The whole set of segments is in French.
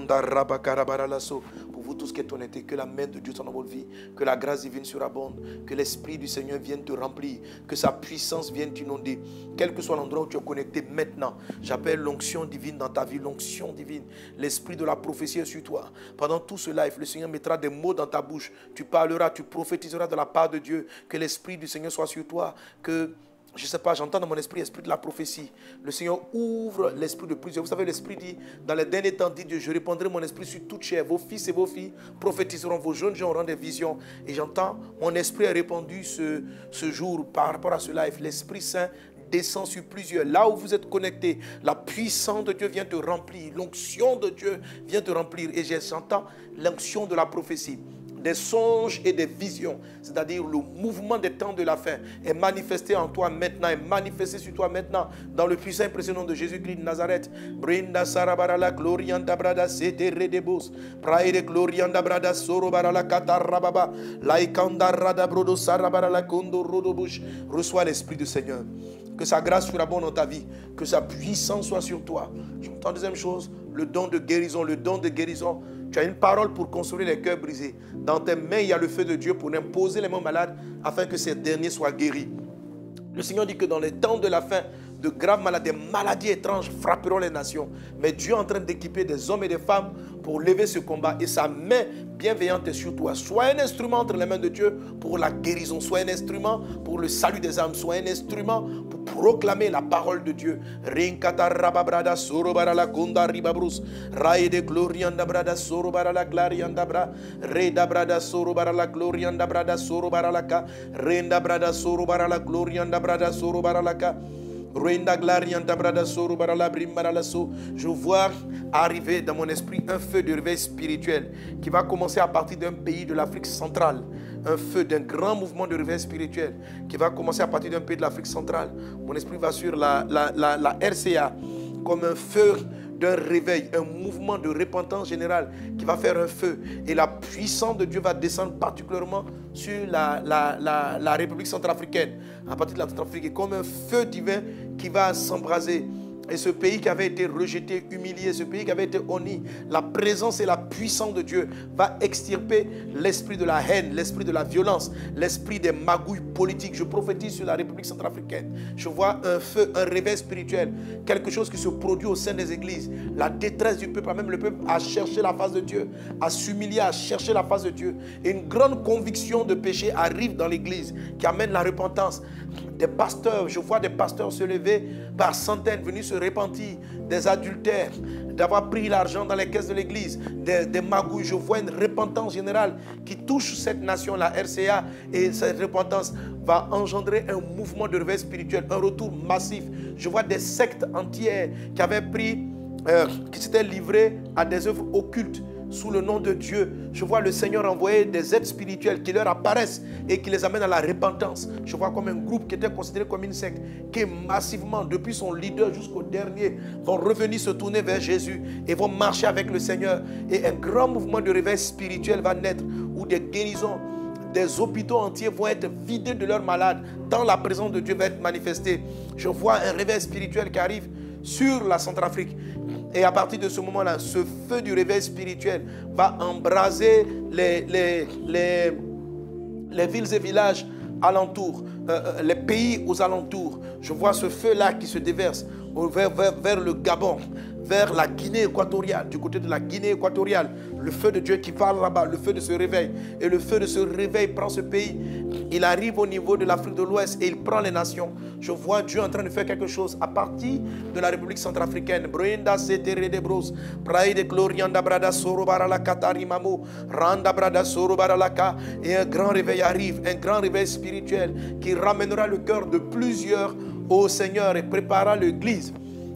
Pour vous tous qui êtes honnêtes, que la main de Dieu soit dans votre vie, que la grâce divine surabonde, que l'Esprit du Seigneur vienne te remplir, que sa puissance vienne t'inonder. Quel que soit l'endroit où tu es connecté maintenant, j'appelle l'onction divine dans ta vie, l'onction divine. L'Esprit de la prophétie est sur toi. Pendant tout ce live, le Seigneur mettra des mots dans ta bouche. Tu parleras, tu prophétiseras de la part de Dieu. Que l'Esprit du Seigneur soit sur toi. Que, je ne sais pas, j'entends dans mon esprit l'esprit de la prophétie. Le Seigneur ouvre l'esprit de plusieurs. Vous savez, l'Esprit dit, dans les derniers temps, dit Dieu, je répandrai mon esprit sur toute chair. Vos fils et vos filles prophétiseront, vos jeunes gens auront des visions. Et j'entends, mon esprit est répandu ce jour par rapport à ce live. L'Esprit Saint descend sur plusieurs. Là où vous êtes connectés, la puissance de Dieu vient te remplir. L'onction de Dieu vient te remplir. Et j'entends l'onction de la prophétie. Des songes et des visions, c'est-à-dire le mouvement des temps de la fin est manifesté en toi maintenant, est manifesté sur toi maintenant, dans le puissant et précieux nom de Jésus-Christ de Nazareth. Brinda sarabarala glorianda brada sete redebos, praire glorianda brada sorobarala katarababa, laikanda rada brodo sarabarala kondo rodobush. Reçois l'Esprit du Seigneur. Que sa grâce surabonde dans ta vie, que sa puissance soit sur toi. J'entends deuxième chose, le don de guérison, le don de guérison. Tu as une parole pour consoler les cœurs brisés. Dans tes mains, il y a le feu de Dieu pour imposer les mains malades afin que ces derniers soient guéris. Le Seigneur dit que dans les temps de la fin, de graves maladies, des maladies étranges frapperont les nations. Mais Dieu est en train d'équiper des hommes et des femmes pour lever ce combat. Et sa main bienveillante est sur toi. Sois un instrument entre les mains de Dieu pour la guérison. Sois un instrument pour le salut des âmes. Sois un instrument pour proclamer la parole de Dieu. Rinkata rababrada sorobarala kunda ribabrus. Rae de glorianda brada sorobarala glarianda bra. Reda brada sorobarala glorianda brada sorobarala ka. Renda brada sorobarala glorianda brada sorobarala ka. Je vois arriver dans mon esprit un feu de réveil spirituel qui va commencer à partir d'un pays de l'Afrique centrale. Un feu d'un grand mouvement de réveil spirituel qui va commencer à partir d'un pays de l'Afrique centrale. Mon esprit va sur la RCA comme un feu d'un réveil, un mouvement de repentance générale qui va faire un feu. Et la puissance de Dieu va descendre particulièrement sur la République centrafricaine, à partir de la Centrafrique, comme un feu divin qui va s'embraser. Et ce pays qui avait été rejeté, humilié, ce pays qui avait été honni, la présence et la puissance de Dieu va extirper l'esprit de la haine, l'esprit de la violence, l'esprit des magouilles politiques. Je prophétise sur la République centrafricaine. Je vois un feu, un réveil spirituel, quelque chose qui se produit au sein des églises. La détresse du peuple, même le peuple a cherché la face de Dieu, à s'humilier, à chercher la face de Dieu. Et une grande conviction de péché arrive dans l'église qui amène la repentance. Des pasteurs, je vois des pasteurs se lever par centaines, venus se repentir, des adultères, d'avoir pris l'argent dans les caisses de l'église, des magouilles. Je vois une repentance générale qui touche cette nation, la RCA, et cette repentance va engendrer un mouvement de réveil spirituel, un retour massif. Je vois des sectes entières qui avaient pris, qui s'étaient livrées à des œuvres occultes sous le nom de Dieu. Je vois le Seigneur envoyer des aides spirituelles qui leur apparaissent et qui les amènent à la repentance. Je vois comme un groupe qui était considéré comme une secte, qui massivement, depuis son leader jusqu'au dernier, vont revenir se tourner vers Jésus et vont marcher avec le Seigneur. Et un grand mouvement de réveil spirituel va naître, où des guérisons, des hôpitaux entiers vont être vidés de leurs malades, tant la présence de Dieu va être manifestée. Je vois un réveil spirituel qui arrive sur la Centrafrique. Et à partir de ce moment-là, ce feu du réveil spirituel va embraser les villes et villages alentours, les pays aux alentours. Je vois ce feu-là qui se déverse vers le Gabon, vers la Guinée équatoriale, du côté de la Guinée équatoriale. Le feu de Dieu qui parle là-bas, le feu de ce réveil. Et le feu de ce réveil prend ce pays. Il arrive au niveau de l'Afrique de l'Ouest et il prend les nations. Je vois Dieu en train de faire quelque chose à partir de la République centrafricaine. Brenda setere de bros, praide glorianda brada soro barala katarimamo, randa brada soro baralaka. Et un grand réveil arrive, un grand réveil spirituel qui ramènera le cœur de plusieurs au Seigneur et préparera l'Église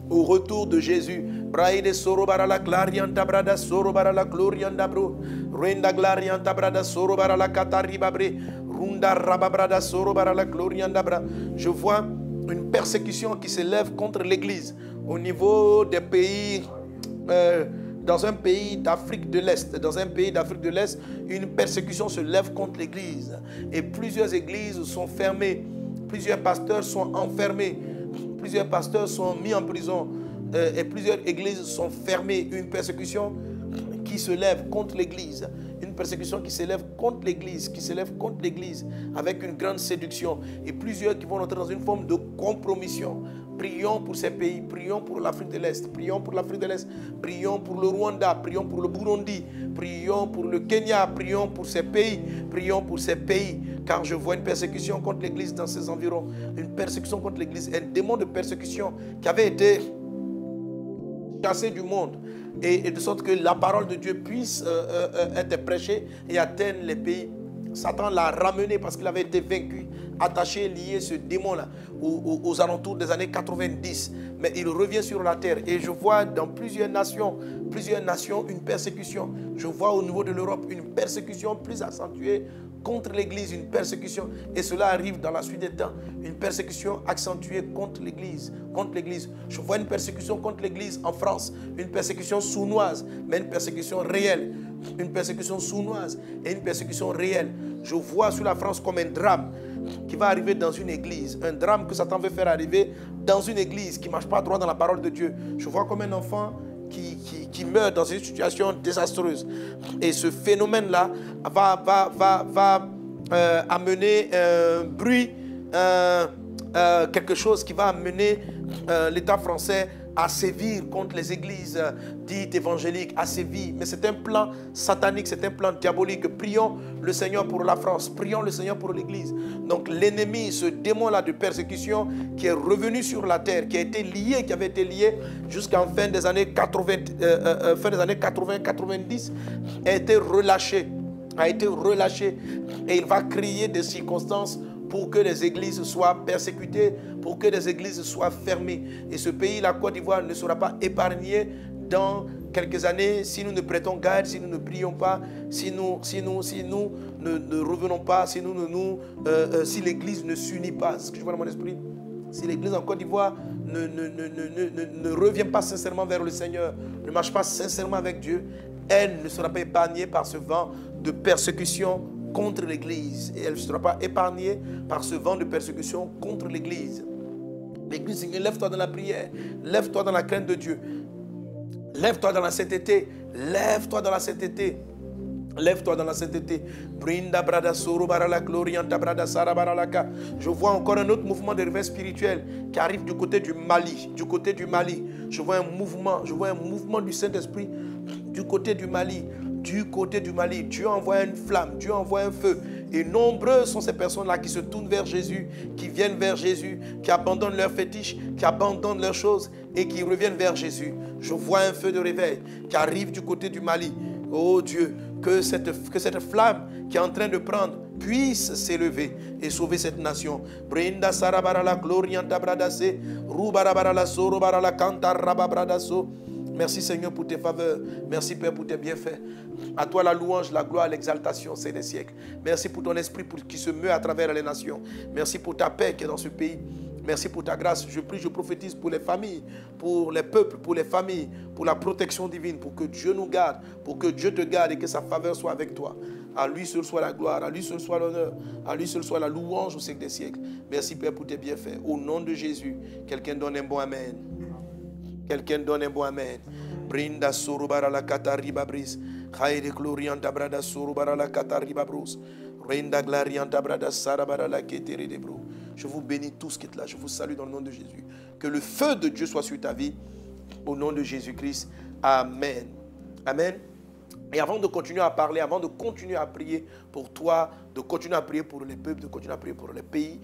au retour de Jésus. Braide soro barala glarianta brada soro barala glorianda bro, renda glarianta brada soro barala kataribabre, runda rababrada soro barala glorianda bra. Je vois une persécution qui s'élève contre l'Église au niveau des pays, dans un pays d'Afrique de l'Est. Dans un pays d'Afrique de l'Est, une persécution se lève contre l'Église. Et plusieurs églises sont fermées. Plusieurs pasteurs sont enfermés. Plusieurs pasteurs sont mis en prison. Et plusieurs églises sont fermées. Une persécution qui se lève contre l'Église. Une persécution qui s'élève contre l'Église, avec une grande séduction. Et plusieurs qui vont entrer dans une forme de compromission. Prions pour ces pays, prions pour l'Afrique de l'Est, prions pour l'Afrique de l'Est, prions pour le Rwanda, prions pour le Burundi, prions pour le Kenya, prions pour ces pays, car je vois une persécution contre l'Église dans ces environs, une persécution contre l'Église, un démon de persécution qui avait été chassé du monde, et de sorte que la parole de Dieu puisse être prêchée et atteindre les pays. Satan l'a ramené parce qu'il avait été vaincu, attaché, lié, ce démon-là, aux alentours des années 90. Mais il revient sur la terre. Et je vois dans plusieurs nations, une persécution. Je vois au niveau de l'Europe une persécution plus accentuée contre l'Église, une persécution. Et cela arrive dans la suite des temps. Une persécution accentuée contre l'Église. Je vois une persécution contre l'Église en France. Une persécution sournoise, mais une persécution réelle. Une persécution sournoise et une persécution réelle. Je vois sur la France comme un drame qui va arriver dans une église. Un drame que Satan veut faire arriver dans une église qui ne marche pas droit dans la parole de Dieu. Je vois comme un enfant qui meurt dans une situation désastreuse. Et ce phénomène-là va amener un bruit, quelque chose qui va amener l'État français à sévir contre les églises dites évangéliques, à sévir. Mais c'est un plan satanique, c'est un plan diabolique. Prions le Seigneur pour la France, prions le Seigneur pour l'église. Donc l'ennemi, ce démon-là de persécution qui est revenu sur la terre, qui avait été lié jusqu'en fin des années 80-90, a été relâché. Et il va créer des circonstances pour que les églises soient persécutées, pour que les églises soient fermées. Et ce pays, la Côte d'Ivoire, ne sera pas épargné dans quelques années si nous ne prêtons garde, si nous ne prions pas, si nous ne revenons pas, si l'église ne s'unit pas. C'est ce que je vois dans mon esprit. Si l'église en Côte d'Ivoire ne revient pas sincèrement vers le Seigneur, ne marche pas sincèrement avec Dieu, elle ne sera pas épargnée par ce vent de persécution contre l'Église. Et elle ne sera pas épargnée par ce vent de persécution contre l'Église. L'Église, lève-toi dans la prière, lève-toi dans la crainte de Dieu, lève-toi dans la sainteté, lève-toi dans la sainteté. Lève-toi dans la sainteté. Je vois encore un autre mouvement de réveil spirituel qui arrive du côté du Mali. Je vois un mouvement du Saint-Esprit du côté du Mali. Dieu envoie une flamme, Dieu envoie un feu. Et nombreuses sont ces personnes-là qui se tournent vers Jésus, qui viennent vers Jésus, qui abandonnent leurs fétiches, qui abandonnent leurs choses et qui reviennent vers Jésus. Je vois un feu de réveil qui arrive du côté du Mali. Oh Dieu, que cette flamme qui est en train de prendre puisse s'élever et sauver cette nation. Brinda sarabarala glorianta bradase, rubarabara sorobarala kanta rababradaso. Merci Seigneur pour tes faveurs. Merci Père pour tes bienfaits. À toi la louange, la gloire, l'exaltation, c'est des siècles. Merci pour ton esprit qui se meut à travers les nations. Merci pour ta paix qui est dans ce pays. Merci pour ta grâce. Je prie, je prophétise pour les familles, pour les peuples, pour les familles, pour la protection divine, pour que Dieu nous garde, pour que Dieu te garde et que sa faveur soit avec toi. À lui seul soit la gloire, à lui seul soit l'honneur, à lui seul soit la louange au siècle des siècles. Merci Père pour tes bienfaits. Au nom de Jésus, quelqu'un donne un bon amen. Quelqu'un donne un bon amen. Brinda surubara la katariba bris. Khairi glorianta brada surubara la katariba brus. Renda glarianta brada sarabara la keteri de bro. Je vous bénis tous qui êtes là. Je vous salue dans le nom de Jésus. Que le feu de Dieu soit sur ta vie. Au nom de Jésus-Christ. Amen. Amen. Et avant de continuer à parler, avant de continuer à prier pour toi, de continuer à prier pour les peuples, de continuer à prier pour les pays,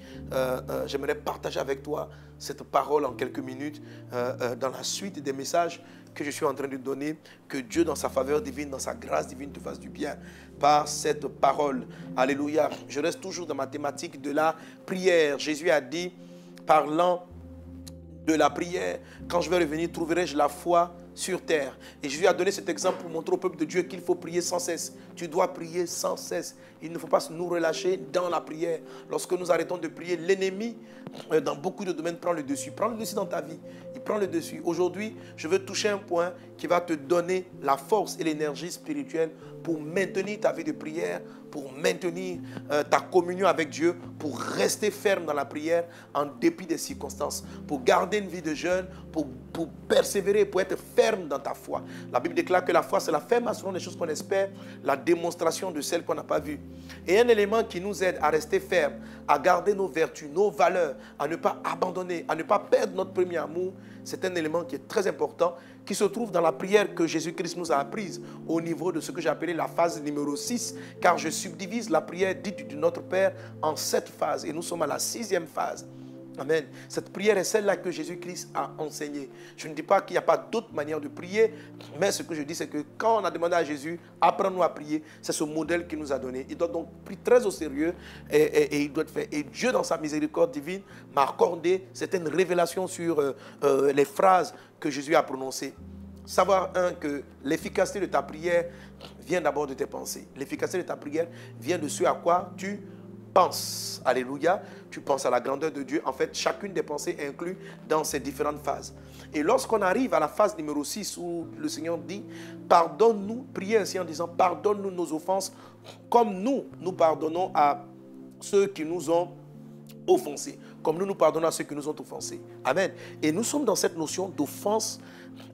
j'aimerais partager avec toi cette parole en quelques minutes dans la suite des messages que je suis en train de donner. Que Dieu, dans sa faveur divine, dans sa grâce divine, te fasse du bien par cette parole. Alléluia. Je reste toujours dans ma thématique de la prière. Jésus a dit, parlant de la prière, quand je vais revenir, trouverai-je la foi sur terre. Et Jésus a donné cet exemple pour montrer au peuple de Dieu qu'il faut prier sans cesse. Tu dois prier sans cesse. Il ne faut pas nous relâcher dans la prière. Lorsque nous arrêtons de prier, l'ennemi, dans beaucoup de domaines, prend le dessus. Prends le dessus dans ta vie. Il prend le dessus. Aujourd'hui, je veux toucher un point qui va te donner la force et l'énergie spirituelle pour maintenir ta vie de prière, pour maintenir ta communion avec Dieu, pour rester ferme dans la prière en dépit des circonstances, pour garder une vie de jeûne, pour persévérer, pour être ferme dans ta foi. La Bible déclare que la foi, c'est la ferme assurance des choses qu'on espère, la démonstration de celles qu'on n'a pas vues. Et un élément qui nous aide à rester ferme, à garder nos vertus, nos valeurs, à ne pas abandonner, à ne pas perdre notre premier amour, c'est un élément qui est très important, qui se trouve dans la prière que Jésus-Christ nous a apprise au niveau de ce que j'ai appelé la phase numéro 6, car je subdivise la prière dite du Notre Père en 7 phases et nous sommes à la 6e phase. Amen. Cette prière est celle-là que Jésus-Christ a enseignée. Je ne dis pas qu'il n'y a pas d'autre manière de prier, mais ce que je dis, c'est que quand on a demandé à Jésus, apprends-nous à prier, c'est ce modèle qu'il nous a donné. Il doit donc prier très au sérieux et il doit être fait. Et Dieu, dans sa miséricorde divine, m'a accordé certaines révélations sur les phrases que Jésus a prononcées. Savoir, que l'efficacité de ta prière vient d'abord de tes pensées. L'efficacité de ta prière vient de ce à quoi tu penses. Alléluia. Tu penses à la grandeur de Dieu. En fait, chacune des pensées est inclue dans ces différentes phases. Et lorsqu'on arrive à la phase numéro 6 où le Seigneur dit, pardonne-nous, priez ainsi en disant, pardonne-nous nos offenses comme nous pardonnons à ceux qui nous ont offensés. Comme nous pardonnons à ceux qui nous ont offensés. Amen. Et nous sommes dans cette notion d'offense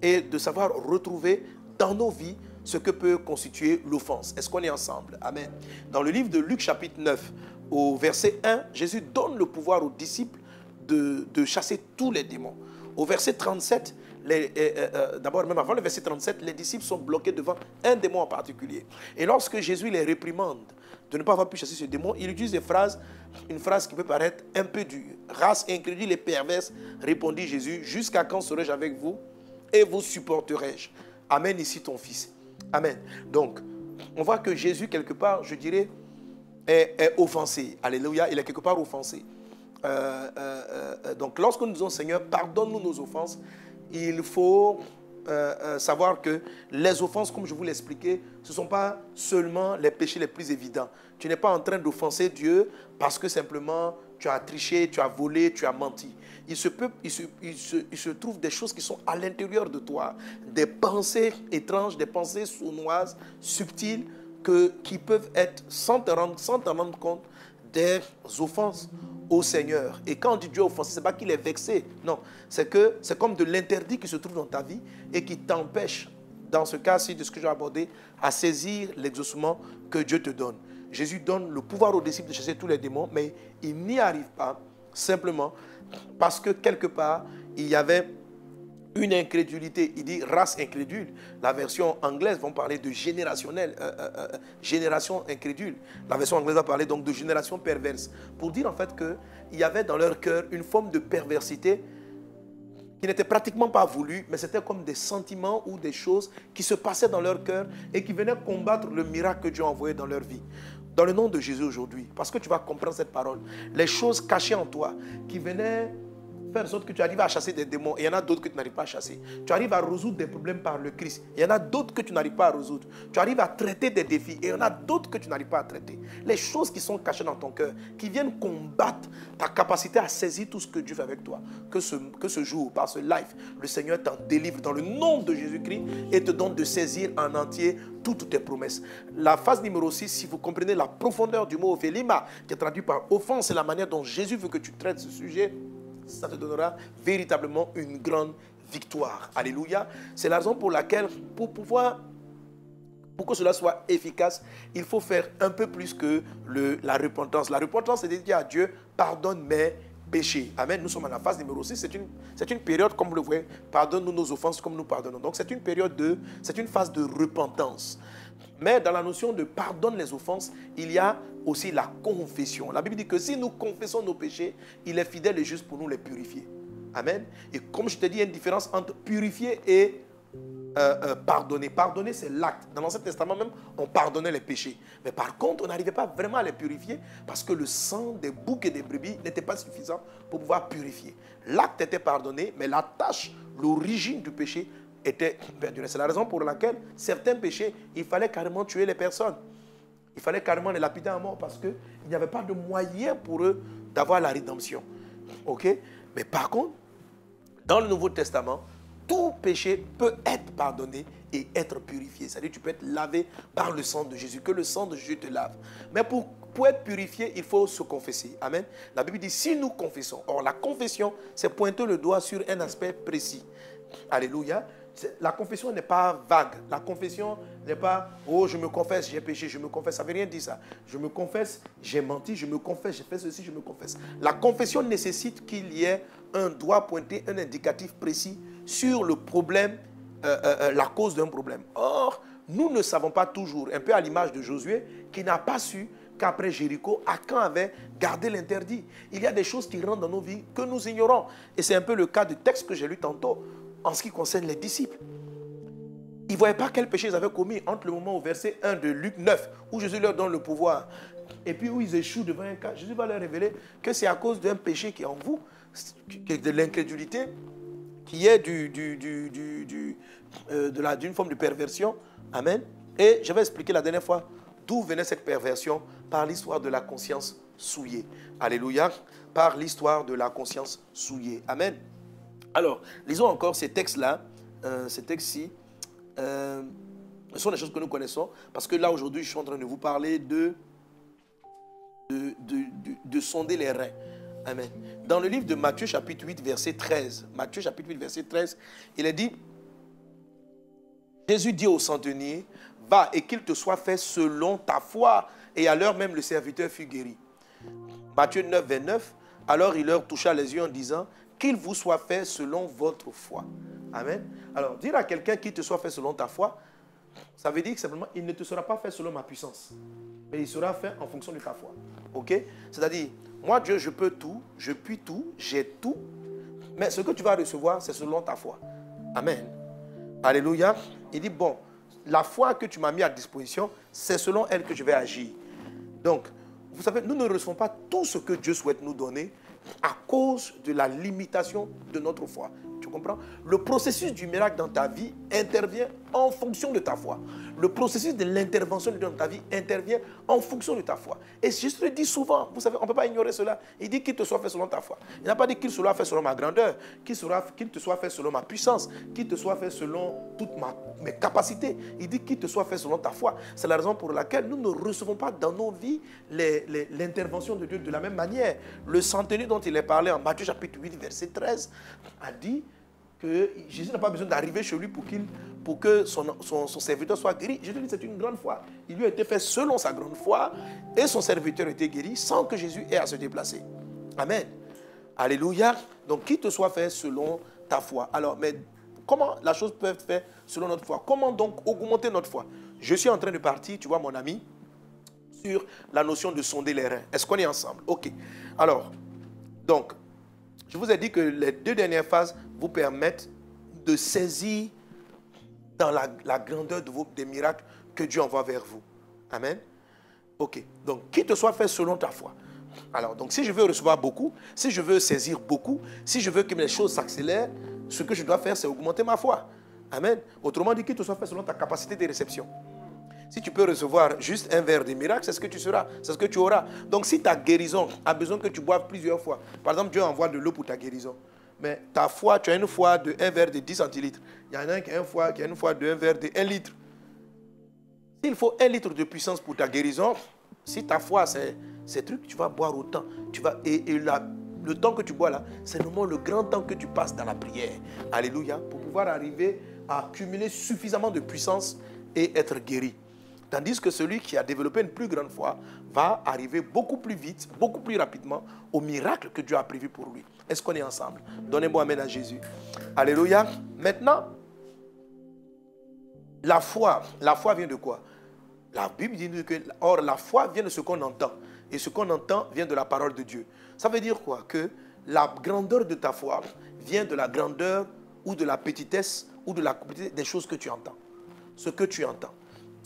et de savoir retrouver dans nos vies ce que peut constituer l'offense. Est-ce qu'on est ensemble? Amen. Dans le livre de Luc chapitre 9, au verset 1, Jésus donne le pouvoir aux disciples de chasser tous les démons. Au verset 37, d'abord même avant le verset 37, les disciples sont bloqués devant un démon en particulier. Et lorsque Jésus les réprimande de ne pas avoir pu chasser ce démon, il utilise une phrase qui peut paraître un peu dure. Race incrédule et perverse, répondit Jésus, jusqu'à quand serai-je avec vous et vous supporterai-je? Amène ici ton fils. Amen. Donc, on voit que Jésus, quelque part, je dirais, est offensé. Alléluia, il est quelque part offensé. Donc, lorsque nous disons, Seigneur, pardonne-nous nos offenses, il faut savoir que les offenses, comme je vous l'expliquais, ce ne sont pas seulement les péchés les plus évidents. Tu n'es pas en train d'offenser Dieu parce que simplement tu as triché, tu as volé, tu as menti. Il se trouve des choses qui sont à l'intérieur de toi, des pensées étranges, des pensées sournoises, subtiles, qui peuvent être, sans te rendre compte, des offenses au Seigneur. Et quand on dit Dieu offensé, ce n'est pas qu'il est vexé. Non, c'est comme de l'interdit qui se trouve dans ta vie et qui t'empêche, dans ce cas-ci de ce que j'ai abordé, à saisir l'exaucement que Dieu te donne. Jésus donne le pouvoir aux disciples de chasser tous les démons, mais il n'y arrive pas simplement parce que quelque part, il y avait une incrédulité. Il dit race incrédule. La version anglaise va parler de générationnel, génération incrédule. La version anglaise va parler donc de génération perverse. Pour dire en fait qu'il y avait dans leur cœur une forme de perversité qui n'était pratiquement pas voulue, mais c'était comme des sentiments ou des choses qui se passaient dans leur cœur et qui venaient combattre le miracle que Dieu a envoyé dans leur vie. Dans le nom de Jésus aujourd'hui, parce que tu vas comprendre cette parole, les choses cachées en toi qui venaient faire en sorte que tu arrives à chasser des démons, et il y en a d'autres que tu n'arrives pas à chasser. Tu arrives à résoudre des problèmes par le Christ, il y en a d'autres que tu n'arrives pas à résoudre. Tu arrives à traiter des défis, et il y en a d'autres que tu n'arrives pas à traiter. Les choses qui sont cachées dans ton cœur, qui viennent combattre ta capacité à saisir tout ce que Dieu fait avec toi. Que ce jour, par ce live, le Seigneur t'en délivre dans le nom de Jésus-Christ et te donne de saisir en entier toutes tes promesses. La phase numéro 6, si vous comprenez la profondeur du mot velima, qui est traduit par offense, c'est la manière dont Jésus veut que tu traites ce sujet. Ça te donnera véritablement une grande victoire. Alléluia. C'est la raison pour laquelle, pour que cela soit efficace, il faut faire un peu plus que la repentance. La repentance, c'est de dire à Dieu, pardonne mes péchés. Amen. Nous sommes à la phase numéro 6. C'est une période, comme vous le voyez, pardonne-nous nos offenses comme nous pardonnons. Donc c'est une phase de repentance. Mais dans la notion de pardonne les offenses, il y a aussi la confession. La Bible dit que si nous confessons nos péchés, il est fidèle et juste pour nous les purifier. Amen. Et comme je te dis, il y a une différence entre purifier et pardonner. Pardonner, c'est l'acte. Dans l'Ancien Testament même, on pardonnait les péchés. Mais par contre, on n'arrivait pas vraiment à les purifier parce que le sang des boucs et des brebis n'était pas suffisant pour pouvoir purifier. L'acte était pardonné, mais la tâche, l'origine du péché était perdurée. C'est la raison pour laquelle certains péchés, il fallait carrément tuer les personnes. Il fallait carrément les lapider à mort parce qu'il n'y avait pas de moyen pour eux d'avoir la rédemption. Ok? Mais par contre, dans le Nouveau Testament, tout péché peut être pardonné et être purifié. C'est-à-dire que tu peux être lavé par le sang de Jésus, que le sang de Jésus te lave. Mais pour être purifié, il faut se confesser. Amen. La Bible dit, si nous confessons. Or, la confession, c'est pointer le doigt sur un aspect précis. Alléluia. La confession n'est pas vague. La confession n'est pas, oh, je me confesse, j'ai péché, je me confesse. Ça ne veut rien dire ça. Je me confesse, j'ai menti, je me confesse, j'ai fait ceci, je me confesse. La confession nécessite qu'il y ait un doigt pointé, un indicatif précis sur le problème, la cause d'un problème. Or, nous ne savons pas toujours, un peu à l'image de Josué, qui n'a pas su qu'après Jéricho, Akan avait gardé l'interdit. Il y a des choses qui rentrent dans nos vies que nous ignorons. Et c'est un peu le cas du texte que j'ai lu tantôt, en ce qui concerne les disciples. Ils ne voyaient pas quel péché ils avaient commis entre le moment au verset 1 de Luc 9, où Jésus leur donne le pouvoir, et puis où ils échouent devant un cas. Jésus va leur révéler que c'est à cause d'un péché qui est en vous, de l'incrédulité, qui est d'une forme de perversion. Amen. Et je vais expliquer la dernière fois d'où venait cette perversion, par l'histoire de la conscience souillée. Alléluia. Par l'histoire de la conscience souillée. Amen. Alors, lisons encore ces textes-là, ces textes-ci. Ce sont des choses que nous connaissons, parce que là, aujourd'hui, je suis en train de vous parler de sonder les reins. Amen. Dans le livre de Matthieu, chapitre 8, verset 13, Matthieu, chapitre 8, verset 13, il est dit, Jésus dit au centenier, va et qu'il te soit fait selon ta foi. Et à l'heure même, le serviteur fut guéri. Matthieu 9, 29, alors il leur toucha les yeux en disant, qu'il vous soit fait selon votre foi. Amen. Alors, dire à quelqu'un qu'il te soit fait selon ta foi, ça veut dire que simplement, il ne te sera pas fait selon ma puissance, mais il sera fait en fonction de ta foi. Ok? C'est-à-dire, moi, Dieu, je peux tout, je puis tout, j'ai tout, mais ce que tu vas recevoir, c'est selon ta foi. Amen. Alléluia. Il dit, bon, la foi que tu m'as mis à disposition, c'est selon elle que je vais agir. Donc, vous savez, nous ne recevons pas tout ce que Dieu souhaite nous donner à cause de la limitation de notre foi. Tu comprends? Le processus du miracle dans ta vie intervient en fonction de ta foi. Le processus de l'intervention de Dieu dans ta vie intervient en fonction de ta foi. Et Jésus le dit souvent, vous savez, on ne peut pas ignorer cela. Il dit qu'il te soit fait selon ta foi. Il n'a pas dit qu'il soit fait selon ma grandeur, qu'il te soit fait selon ma puissance, qu'il te soit fait selon toutes mes capacités. Il dit qu'il te soit fait selon ta foi. C'est la raison pour laquelle nous ne recevons pas dans nos vies l'intervention de Dieu de la même manière. Le centenier dont il est parlé en Matthieu chapitre 8, verset 13, a dit que Jésus n'a pas besoin d'arriver chez lui pour que son serviteur soit guéri. Jésus dit que c'est une grande foi. Il lui a été fait selon sa grande foi et son serviteur a été guéri sans que Jésus ait à se déplacer. Amen. Alléluia. Donc, qu'il te soit fait selon ta foi. Alors, mais comment la chose peut être faite selon notre foi? Comment donc augmenter notre foi? Je suis en train de partir, tu vois mon ami, sur la notion de sonder les reins. Est-ce qu'on est ensemble? Ok. Alors, donc, je vous ai dit que les deux dernières phases vous permettent de saisir dans la grandeur des miracles que Dieu envoie vers vous. Amen. Ok. Donc, qu'il te soit fait selon ta foi. Alors, donc, si je veux recevoir beaucoup, si je veux saisir beaucoup, si je veux que les choses s'accélèrent, ce que je dois faire, c'est augmenter ma foi. Amen. Autrement dit, qu'il te soit fait selon ta capacité de réception. Si tu peux recevoir juste un verre de miracle, c'est ce que tu seras, c'est ce que tu auras. Donc, si ta guérison a besoin que tu boives plusieurs fois, par exemple, Dieu envoie de l'eau pour ta guérison, mais ta foi, tu as une foi de 1 verre de 10 centilitres. Il y en a un qui a une foi de 1 verre de 1 litre. S'il faut 1 litre de puissance pour ta guérison, si ta foi, c'est truc, tu vas boire autant. Le temps que tu bois là, c'est vraiment le grand temps que tu passes dans la prière. Alléluia. Pour pouvoir arriver à accumuler suffisamment de puissance et être guéri. Tandis que celui qui a développé une plus grande foi va arriver beaucoup plus vite, beaucoup plus rapidement au miracle que Dieu a prévu pour lui. Est-ce qu'on est ensemble? Donnez-moi amen à Jésus. Alléluia. Maintenant, la foi vient de quoi? La Bible dit que, or, la foi vient de ce qu'on entend. Et ce qu'on entend vient de la parole de Dieu. Ça veut dire quoi? Que la grandeur de ta foi vient de la grandeur ou de la petitesse ou de la petitesse des choses que tu entends. Ce que tu entends.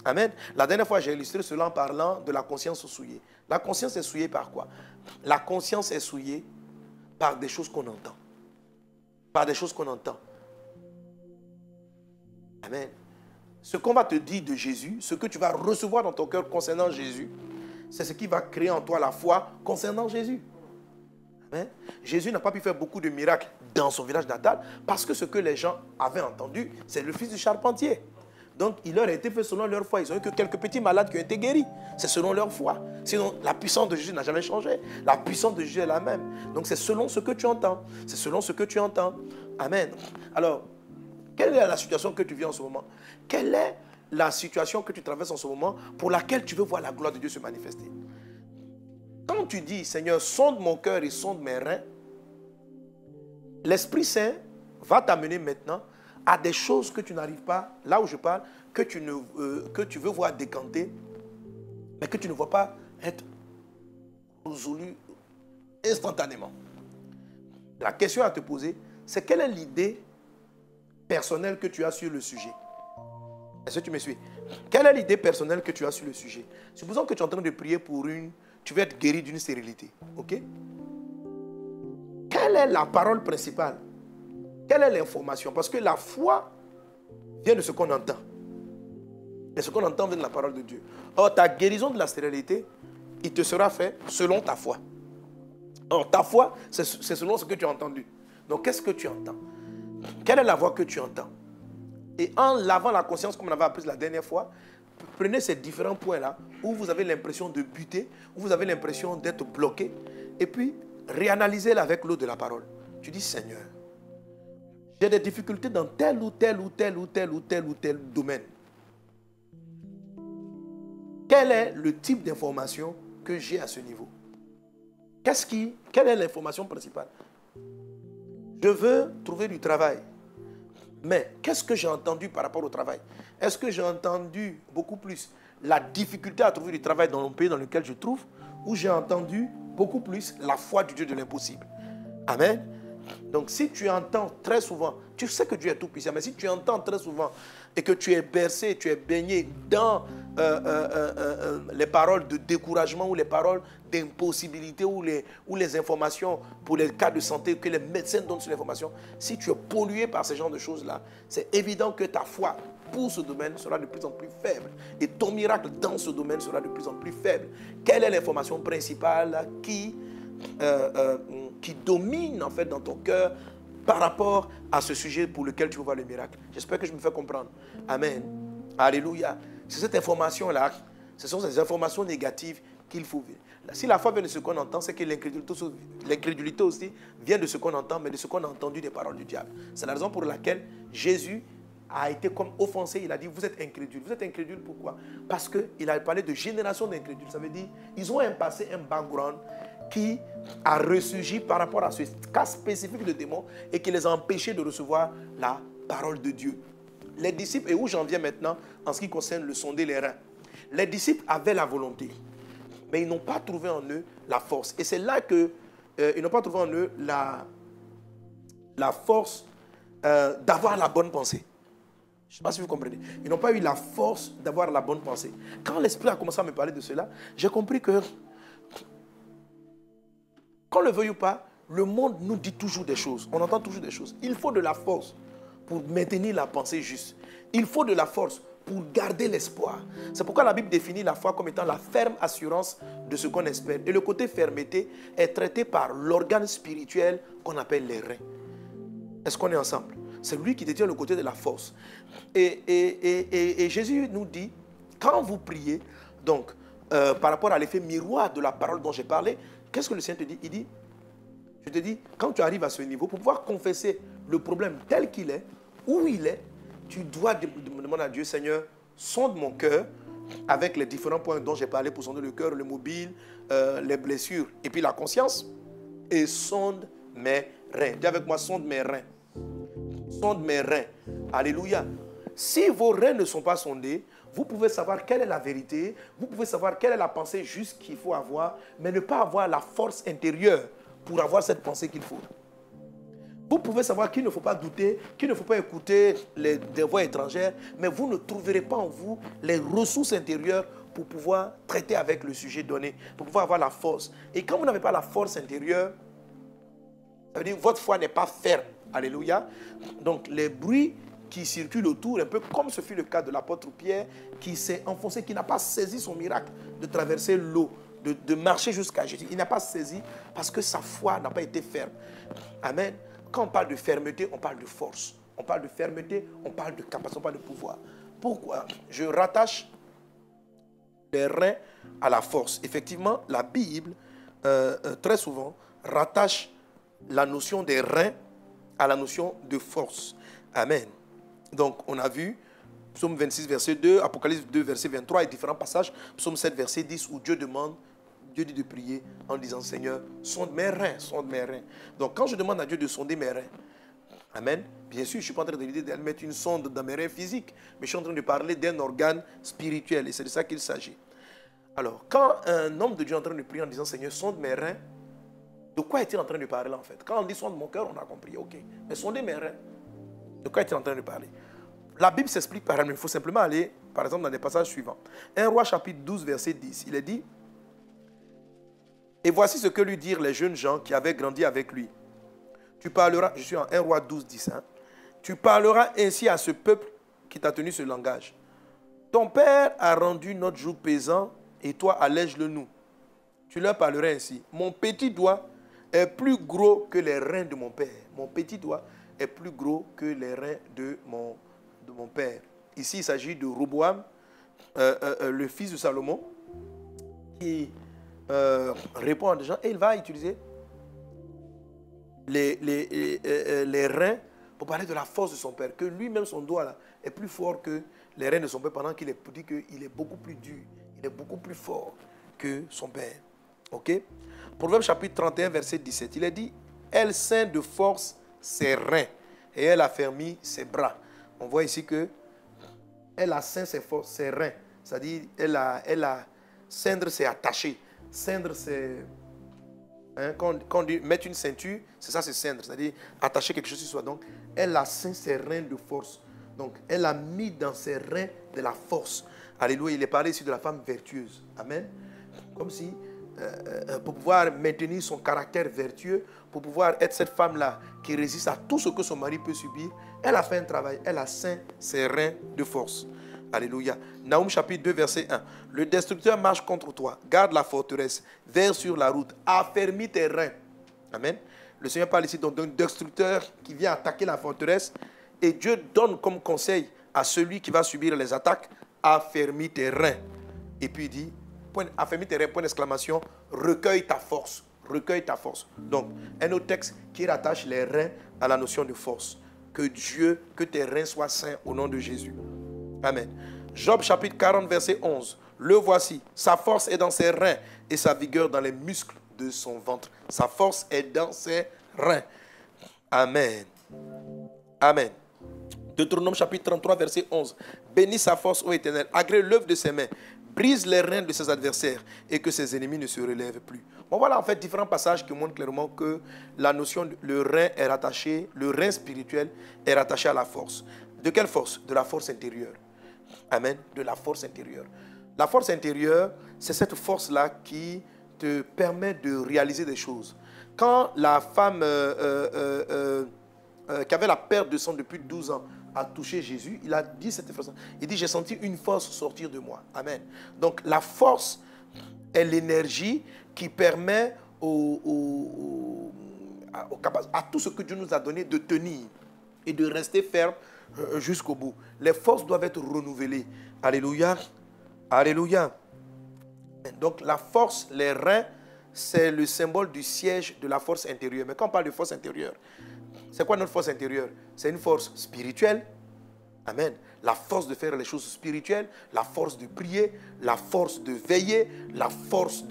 Amen. La dernière fois, j'ai illustré cela en parlant de la conscience souillée. La conscience est souillée par quoi? La conscience est souillée par des choses qu'on entend. Par des choses qu'on entend. Amen. Ce qu'on va te dire de Jésus, ce que tu vas recevoir dans ton cœur concernant Jésus, c'est ce qui va créer en toi la foi concernant Jésus. Amen. Jésus n'a pas pu faire beaucoup de miracles dans son village natal parce que ce que les gens avaient entendu, c'est le fils du charpentier. Donc, il leur a été fait selon leur foi. Ils ont eu que quelques petits malades qui ont été guéris. C'est selon leur foi. Sinon, la puissance de Jésus n'a jamais changé. La puissance de Jésus est la même. Donc, c'est selon ce que tu entends. C'est selon ce que tu entends. Amen. Alors, quelle est la situation que tu vis en ce moment? Quelle est la situation que tu traverses en ce moment pour laquelle tu veux voir la gloire de Dieu se manifester? Quand tu dis, Seigneur, sonde mon cœur et sonde mes reins, l'Esprit Saint va t'amener maintenant à des choses que tu n'arrives pas, là où je parle, que tu veux voir décanter, mais que tu ne vois pas être résolu instantanément. La question à te poser, c'est quelle est l'idée personnelle que tu as sur le sujet? Est-ce que tu me suis? Quelle est l'idée personnelle que tu as sur le sujet? Supposons que tu es en train de prier pour tu veux être guéri d'une stérilité. Ok? Quelle est la parole principale? Quelle est l'information? Parce que la foi vient de ce qu'on entend. Et ce qu'on entend vient de la parole de Dieu. Or, ta guérison de la stérilité, il te sera fait selon ta foi. Or, ta foi, c'est selon ce que tu as entendu. Donc, qu'est-ce que tu entends? Quelle est la voix que tu entends? Et en lavant la conscience, comme on avait appris la dernière fois, prenez ces différents points-là où vous avez l'impression de buter, où vous avez l'impression d'être bloqué, et puis réanalysez-la avec l'eau de la parole. Tu dis, Seigneur, j'ai des difficultés dans tel ou tel ou tel ou tel ou tel ou tel domaine. Quel est le type d'information que j'ai à ce niveau? Quelle est l'information principale? Je veux trouver du travail. Mais qu'est-ce que j'ai entendu par rapport au travail? Est-ce que j'ai entendu beaucoup plus la difficulté à trouver du travail dans le pays dans lequel je trouve, ou j'ai entendu beaucoup plus la foi du Dieu de l'impossible? Amen. Donc si tu entends très souvent, tu sais que Dieu est tout puissant, mais si tu entends très souvent et que tu es bercé, tu es baigné dans les paroles de découragement ou les paroles d'impossibilité ou les informations pour les cas de santé que les médecins donnent sur l'information, si tu es pollué par ce genre de choses-là, c'est évident que ta foi pour ce domaine sera de plus en plus faible et ton miracle dans ce domaine sera de plus en plus faible. Quelle est l'information principale qui domine en fait dans ton cœur par rapport à ce sujet pour lequel tu veux voir le miracle? J'espère que je me fais comprendre. Amen. Alléluia. C'est cette information-là, ce sont ces informations négatives qu'il faut vivre. Si la foi vient de ce qu'on entend, c'est que l'incrédulité aussi vient de ce qu'on entend, mais de ce qu'on a entendu des paroles du diable. C'est la raison pour laquelle Jésus a été comme offensé. Il a dit, vous êtes incrédule. Vous êtes incrédule pourquoi? Parce qu'il a parlé de génération d'incrédules. Ça veut dire, ils ont un passé, un background qui a ressurgi par rapport à ce cas spécifique de démon et qui les a empêchés de recevoir la parole de Dieu. Les disciples, et où j'en viens maintenant en ce qui concerne le sonder les reins, les disciples avaient la volonté, mais ils n'ont pas trouvé en eux la force. Et c'est là qu'ils n'ont pas trouvé en eux la force d'avoir la bonne pensée. Je ne sais pas si vous comprenez. Ils n'ont pas eu la force d'avoir la bonne pensée. Quand l'Esprit a commencé à me parler de cela, j'ai compris que, qu'on le veuille ou pas, le monde nous dit toujours des choses. On entend toujours des choses. Il faut de la force pour maintenir la pensée juste. Il faut de la force pour garder l'espoir. C'est pourquoi la Bible définit la foi comme étant la ferme assurance de ce qu'on espère. Et le côté fermeté est traité par l'organe spirituel qu'on appelle les reins. Est-ce qu'on est ensemble? C'est lui qui détient le côté de la force. Et Jésus nous dit, quand vous priez, donc, par rapport à l'effet miroir de la parole dont j'ai parlé, qu'est-ce que le Seigneur te dit? Il dit, je te dis, quand tu arrives à ce niveau, pour pouvoir confesser le problème tel qu'il est, où il est, tu dois demander à Dieu, Seigneur, sonde mon cœur avec les différents points dont j'ai parlé pour sonder le cœur, le mobile, les blessures et puis la conscience, et sonde mes reins. Dis avec moi, sonde mes reins. Sonde mes reins. Alléluia. Si vos reins ne sont pas sondés, vous pouvez savoir quelle est la vérité, vous pouvez savoir quelle est la pensée juste qu'il faut avoir, mais ne pas avoir la force intérieure pour avoir cette pensée qu'il faut. Vous pouvez savoir qu'il ne faut pas douter, qu'il ne faut pas écouter des voix étrangères, mais vous ne trouverez pas en vous les ressources intérieures pour pouvoir traiter avec le sujet donné, pour pouvoir avoir la force. Et quand vous n'avez pas la force intérieure, ça veut dire que votre foi n'est pas ferme. Alléluia. Donc les bruits qui circulent autour, un peu comme ce fut le cas de l'apôtre Pierre, qui s'est enfoncé, qui n'a pas saisi son miracle de traverser l'eau, de marcher jusqu'à Jésus. Il n'a pas saisi parce que sa foi n'a pas été ferme. Amen. Quand on parle de fermeté, on parle de force. On parle de fermeté, on parle de capacité, on parle de pouvoir. Pourquoi je rattache les reins à la force? Effectivement, la Bible, très souvent, rattache la notion des reins à la notion de force. Amen. Donc, on a vu Psaume 26, verset 2, Apocalypse 2, verset 23 et différents passages. Psaume 7, verset 10, où Dieu dit de prier en disant, Seigneur, sonde mes reins, sonde mes reins. Donc, quand je demande à Dieu de sonder mes reins, amen, bien sûr, je ne suis pas en train de lui dire d'aller mettre une sonde dans mes reins physiques, mais je suis en train de parler d'un organe spirituel, et c'est de ça qu'il s'agit. Alors, quand un homme de Dieu est en train de prier en disant, Seigneur, sonde mes reins, de quoi est-il en train de parler en fait? Quand on dit sonde mon cœur, on a compris, ok. Mais sondez mes reins, de quoi est-il en train de parler? La Bible s'explique par elle-même. Il faut simplement aller, par exemple, dans les passages suivants. 1 Roi chapitre 12, verset 10. Il est dit, et voici ce que lui dirent les jeunes gens qui avaient grandi avec lui. Tu parleras, je suis en 1 Roi 12, 10. Hein, tu parleras ainsi à ce peuple qui t'a tenu ce langage. Ton père a rendu notre joug pesant et toi allège-le nous. Tu leur parleras ainsi. Mon petit doigt est plus gros que les reins de mon père. Mon petit doigt est plus gros que les reins de mon père. Ici, il s'agit de Roboam, le fils de Salomon, qui répond à des gens et il va utiliser les reins pour parler de la force de son père, que lui-même, son doigt là, est plus fort que les reins de son père, pendant qu'il dit qu'il est beaucoup plus dur, il est beaucoup plus fort que son père. Ok? Proverbe chapitre 31, verset 17, il est dit, elle ceint de force ses reins et elle affermit ses bras. On voit ici que elle a ceint ses forces, ses reins. C'est-à-dire, elle a ceindre, c'est attaché. Ceindre, c'est... Hein, quand on dit mettre une ceinture, c'est ça, c'est ceindre. C'est-à-dire, attacher quelque chose sur soi. Donc, elle a ceint ses reins de force. Donc, elle a mis dans ses reins de la force. Alléluia. Il est parlé ici de la femme vertueuse. Amen. Comme si, pour pouvoir maintenir son caractère vertueux, pour pouvoir être cette femme-là qui résiste à tout ce que son mari peut subir, elle a fait un travail, elle a ceint ses reins de force. Alléluia. Naoum chapitre 2, verset 1. Le destructeur marche contre toi, garde la forteresse, vers sur la route, affermis tes reins. Amen. Le Seigneur parle ici donc d'un destructeur qui vient attaquer la forteresse et Dieu donne comme conseil à celui qui va subir les attaques, affermis tes reins. Et puis il dit, affermis tes reins, point d'exclamation, recueille ta force. Recueille ta force. Donc, un autre texte qui rattache les reins à la notion de force. Que tes reins soient saints au nom de Jésus. Amen. Job chapitre 40, verset 11. Le voici. Sa force est dans ses reins et sa vigueur dans les muscles de son ventre. Sa force est dans ses reins. Amen. Amen. Deutéronome chapitre 33, verset 11. Bénis sa force, ô Éternel. Agrée l'œuvre de ses mains. Brise les reins de ses adversaires et que ses ennemis ne se relèvent plus. Bon, voilà en fait différents passages qui montrent clairement que la notion, le rein est rattaché, le rein spirituel est rattaché à la force. De quelle force? De la force intérieure. Amen. De la force intérieure. La force intérieure, c'est cette force-là qui te permet de réaliser des choses. Quand la femme qui avait la perte de sang depuis 12 ans a touché Jésus, il a dit cette façon. Il dit, j'ai senti une force sortir de moi. Amen. Donc la force est l'énergie qui permet à tout ce que Dieu nous a donné de tenir et de rester ferme jusqu'au bout. Les forces doivent être renouvelées. Alléluia. Alléluia. Donc la force, les reins, c'est le symbole du siège de la force intérieure. Mais quand on parle de force intérieure, c'est quoi notre force intérieure? C'est une force spirituelle. Amen. La force de faire les choses spirituelles, la force de prier, la force de veiller, la force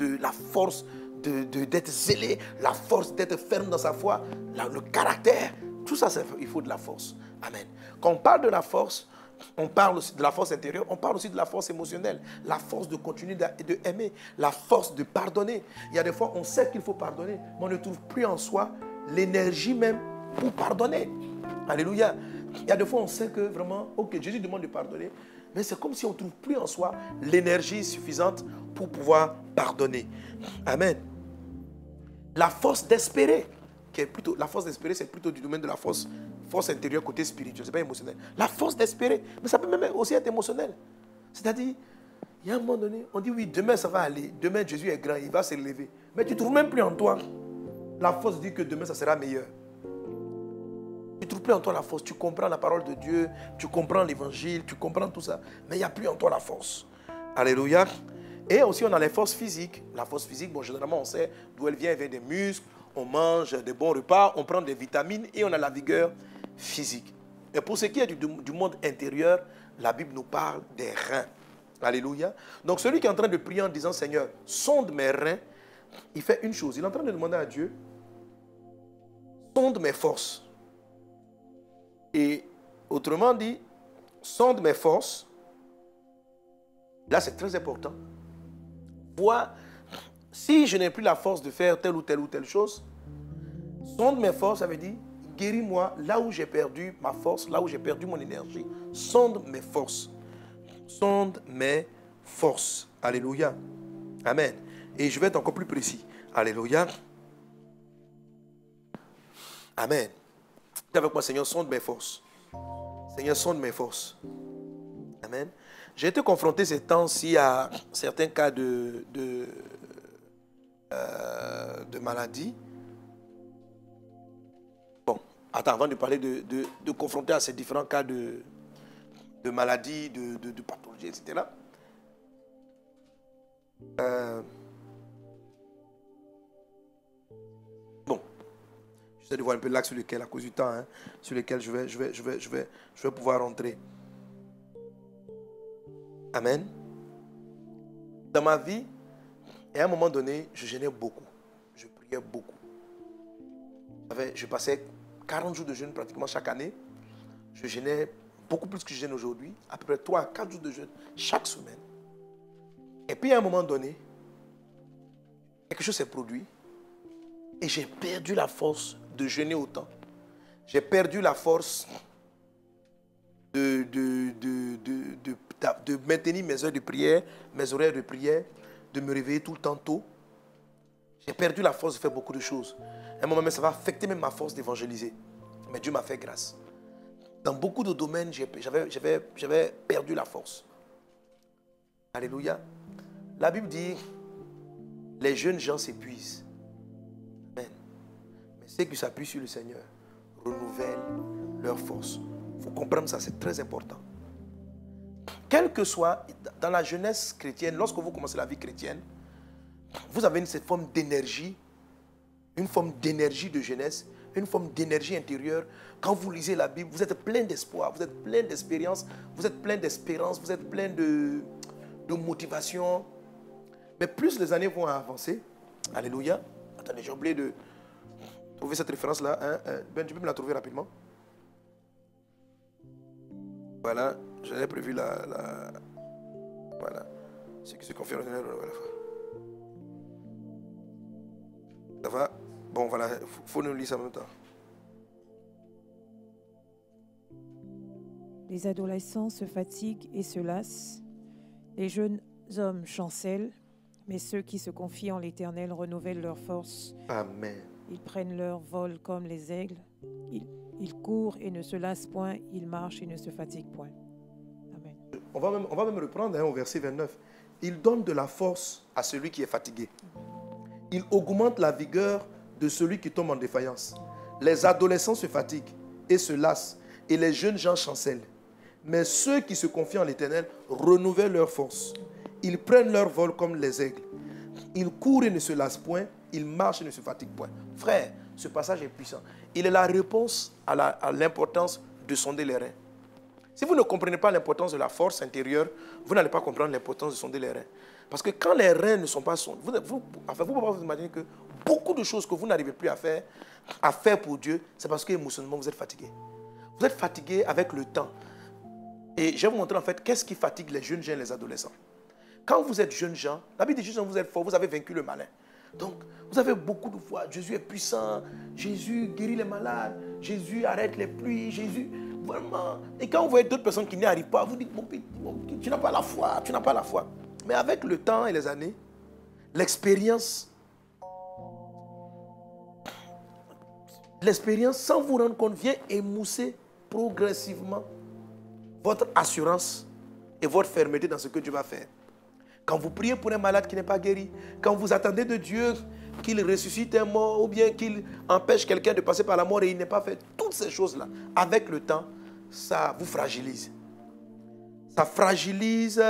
d'être zélé, la force d'être ferme dans sa foi, le caractère. Tout ça, il faut de la force. Amen. Quand on parle de la force, on parle aussi de la force intérieure, on parle aussi de la force émotionnelle, la force de continuer d'aimer, la force de pardonner. Il y a des fois, on sait qu'il faut pardonner, mais on ne trouve plus en soi l'énergie même pour pardonner. Alléluia. Il y a des fois, on sait que vraiment, ok, Jésus demande de pardonner, mais c'est comme si on ne trouve plus en soi l'énergie suffisante pour pouvoir pardonner. Amen. La force d'espérer, la force d'espérer, c'est plutôt du domaine de la force intérieure côté spirituel, ce n'est pas émotionnel. La force d'espérer, mais ça peut même aussi être émotionnel. C'est-à-dire, il y a un moment donné, on dit oui, demain ça va aller, demain Jésus est grand, il va s'élever. Mais tu ne trouves même plus en toi la force de dire que demain ça sera meilleur. Tu ne trouves plus en toi la force. Tu comprends la parole de Dieu, tu comprends l'évangile, tu comprends tout ça. Mais il n'y a plus en toi la force. Alléluia. Et aussi, on a les forces physiques. La force physique, bon, généralement, on sait d'où elle vient. Elle vient des muscles. On mange des bons repas, on prend des vitamines et on a la vigueur physique. Et pour ce qui est du monde intérieur, la Bible nous parle des reins. Alléluia. Donc celui qui est en train de prier en disant, Seigneur, sonde mes reins, il fait une chose. Il est en train de demander à Dieu, sonde mes forces. Et autrement dit, sonde mes forces. Là, c'est très important. Vois si je n'ai plus la force de faire telle ou telle chose, sonde mes forces, ça veut dire, guéris-moi là où j'ai perdu ma force, là où j'ai perdu mon énergie. Sonde mes forces. Sonde mes forces. Alléluia. Amen. Et je vais être encore plus précis. Alléluia. Amen. Dis avec moi, Seigneur, sonde mes forces. Seigneur, sonde mes forces. Amen. J'ai été confronté ces temps-ci à certains cas de maladie. Bon, attends, avant de parler de confronter à ces différents cas de maladie, de pathologie, etc. Bon, j'essaie de voir un peu l'axe sur lequel, à cause du temps, sur lequel je vais pouvoir rentrer. Amen. Dans ma vie, à un moment donné, je jeûnais beaucoup. Je priais beaucoup. Je passais 40 jours de jeûne pratiquement chaque année. Je jeûnais beaucoup plus que je jeûne aujourd'hui. À peu près 3 à 4 jours de jeûne chaque semaine. Et puis à un moment donné, quelque chose s'est produit. Et j'ai perdu la force de jeûner autant. J'ai perdu la force de maintenir mes heures de prière, mes horaires de prière, de me réveiller tout le temps tôt. J'ai perdu la force de faire beaucoup de choses. À un moment même, ça va affecter même ma force d'évangéliser. Mais Dieu m'a fait grâce. Dans beaucoup de domaines, j'avais perdu la force. Alléluia. La Bible dit, les jeunes gens s'épuisent. Amen. Mais ceux qui s'appuient sur le Seigneur renouvellent leur force. Il faut comprendre ça, c'est très important. Quel que soit, dans la jeunesse chrétienne, lorsque vous commencez la vie chrétienne, vous avez cette forme d'énergie, une forme d'énergie de jeunesse, une forme d'énergie intérieure. Quand vous lisez la Bible, vous êtes plein d'espoir, vous êtes plein d'expérience, vous êtes plein d'espérance, vous êtes plein de motivation. Mais plus les années vont avancer, alléluia. Attendez, j'ai oublié de trouver cette référence-là. Ben, tu peux me la trouver rapidement? Voilà, j'avais prévu la... Voilà. Ce qui se confirme. Ça va? Bon, voilà, il faut nous lire ça en même temps. Les adolescents se fatiguent et se lassent. Les jeunes hommes chancellent, mais ceux qui se confient en l'Éternel renouvellent leur force. Amen. Ils prennent leur vol comme les aigles. Ils courent et ne se lassent point. Ils marchent et ne se fatiguent point. Amen. On va même reprendre au verset 29. Il donne de la force à celui qui est fatigué. Il augmente la vigueur de celui qui tombe en défaillance. Les adolescents se fatiguent et se lassent, et les jeunes gens chancellent. Mais ceux qui se confient en l'Éternel renouvellent leur force. Ils prennent leur vol comme les aigles. Ils courent et ne se lassent point. Ils marchent et ne se fatiguent point. Frère, ce passage est puissant. Il est la réponse à l'importance de sonder les reins. Si vous ne comprenez pas l'importance de la force intérieure, vous n'allez pas comprendre l'importance de sonder les reins. Parce que quand les reins ne sont pas sondés, vous pouvez vous imaginer que beaucoup de choses que vous n'arrivez plus à faire pour Dieu, c'est parce que émotionnellement vous êtes fatigué. Vous êtes fatigué avec le temps. Et je vais vous montrer en fait qu'est-ce qui fatigue les jeunes gens et les adolescents. Quand vous êtes jeunes gens, la Bible dit que vous êtes forts, vous avez vaincu le malin. Donc, vous avez beaucoup de foi. Jésus est puissant. Jésus guérit les malades. Jésus arrête les pluies. Jésus, vraiment. Et quand vous voyez d'autres personnes qui n'y arrivent pas, vous dites, tu n'as pas la foi, tu n'as pas la foi. Mais avec le temps et les années, l'expérience, sans vous rendre compte, vient émousser progressivement votre assurance et votre fermeté dans ce que Dieu va faire. Quand vous priez pour un malade qui n'est pas guéri, quand vous attendez de Dieu qu'il ressuscite un mort ou bien qu'il empêche quelqu'un de passer par la mort et il n'est pas fait, tout toutes ces choses-là, avec le temps, ça vous fragilise. Ça fragilise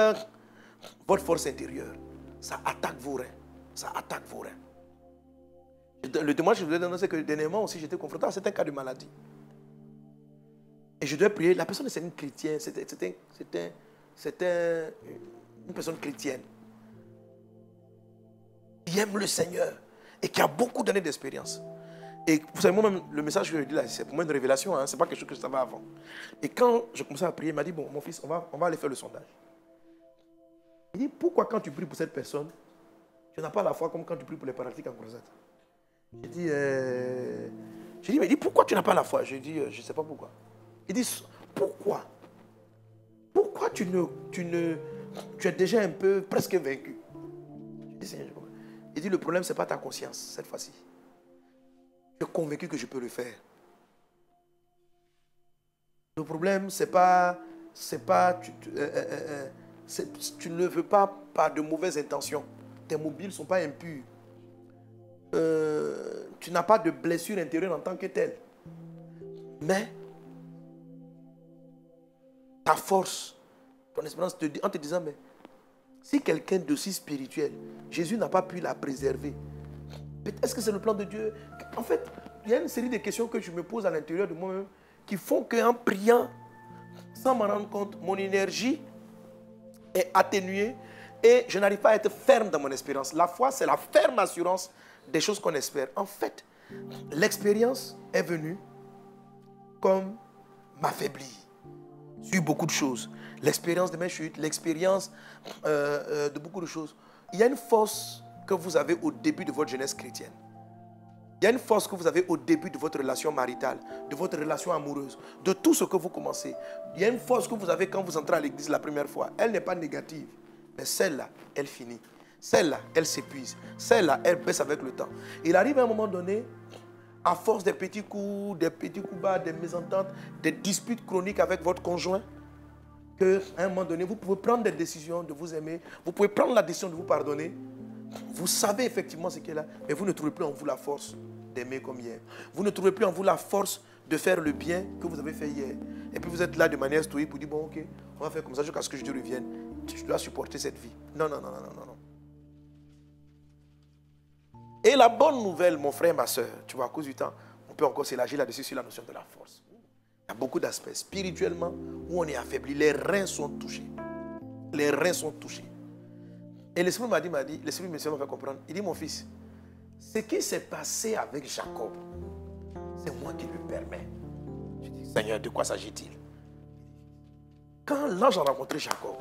votre force intérieure. Ça attaque vos reins. Ça attaque vos reins. Le témoignage que je voulais donner, c'est que dernièrement aussi, j'étais confronté à certains cas de maladie. Et je devais prier. La personne, c'est une chrétienne. C'était une personne chrétienne. Qui aime le Seigneur. Et qui a beaucoup d'années d'expérience. Et vous savez, moi-même, le message que je dis là, c'est pour moi une révélation. Ce n'est pas quelque chose que je savais avant. Et quand je commençais à prier, il m'a dit, bon, mon fils, on va aller faire le sondage. Il dit, pourquoi quand tu pries pour cette personne, tu n'as pas la foi comme quand tu pries pour les paralytiques en croisade? J'ai dit, mais il dit, pourquoi tu n'as pas la foi? J'ai dit, je ne sais pas pourquoi. Il dit, pourquoi? Pourquoi tu es déjà un peu presque vaincu? Je dis, Seigneur, je comprends. Il dit, le problème, ce n'est pas ta conscience cette fois-ci. Je suis convaincu que je peux le faire. Le problème, tu ne le veux pas par de mauvaises intentions. Tes mobiles ne sont pas impurs. Tu n'as pas de blessure intérieure en tant que telle. Mais ta force, ton espérance te dit, en te disant, mais si quelqu'un de si spirituel, Jésus n'a pas pu la préserver, est-ce que c'est le plan de Dieu? En fait, il y a une série de questions que je me pose à l'intérieur de moi-même qui font qu'en priant, sans m'en rendre compte, mon énergie est atténuée et je n'arrive pas à être ferme dans mon espérance. La foi, c'est la ferme assurance des choses qu'on espère. En fait, l'expérience est venue comme m'affaiblir sur beaucoup de choses. L'expérience de mes chutes, l'expérience de beaucoup de choses. Il y a une force que vous avez au début de votre jeunesse chrétienne. Il y a une force que vous avez au début de votre relation maritale, de votre relation amoureuse, de tout ce que vous commencez. Il y a une force que vous avez quand vous entrez à l'église la première fois. Elle n'est pas négative, mais celle-là, elle finit. Celle-là, elle s'épuise. Celle-là, elle baisse avec le temps. Il arrive à un moment donné, à force des petits coups bas, des mésententes, des disputes chroniques avec votre conjoint, qu'à un moment donné, vous pouvez prendre des décisions de vous aimer, vous pouvez prendre la décision de vous pardonner. Vous savez effectivement ce qui est là, mais vous ne trouvez plus en vous la force d'aimer comme hier. Vous ne trouvez plus en vous la force de faire le bien que vous avez fait hier. Et puis vous êtes là de manière stoïque pour dire, bon ok, on va faire comme ça jusqu'à ce que je te revienne. Je dois supporter cette vie. Non, non, non, non, non, non. Et la bonne nouvelle, mon frère, ma soeur, tu vois, à cause du temps, on peut encore s'élargir là-dessus sur la notion de la force. Il y a beaucoup d'aspects spirituellement où on est affaibli. Les reins sont touchés. Les reins sont touchés. Et l'Esprit m'a dit, l'Esprit m'a fait comprendre. Il dit, mon fils, ce qui s'est passé avec Jacob, c'est moi qui le permets. Je dis, Seigneur, de quoi s'agit-il? Quand l'ange a rencontré Jacob,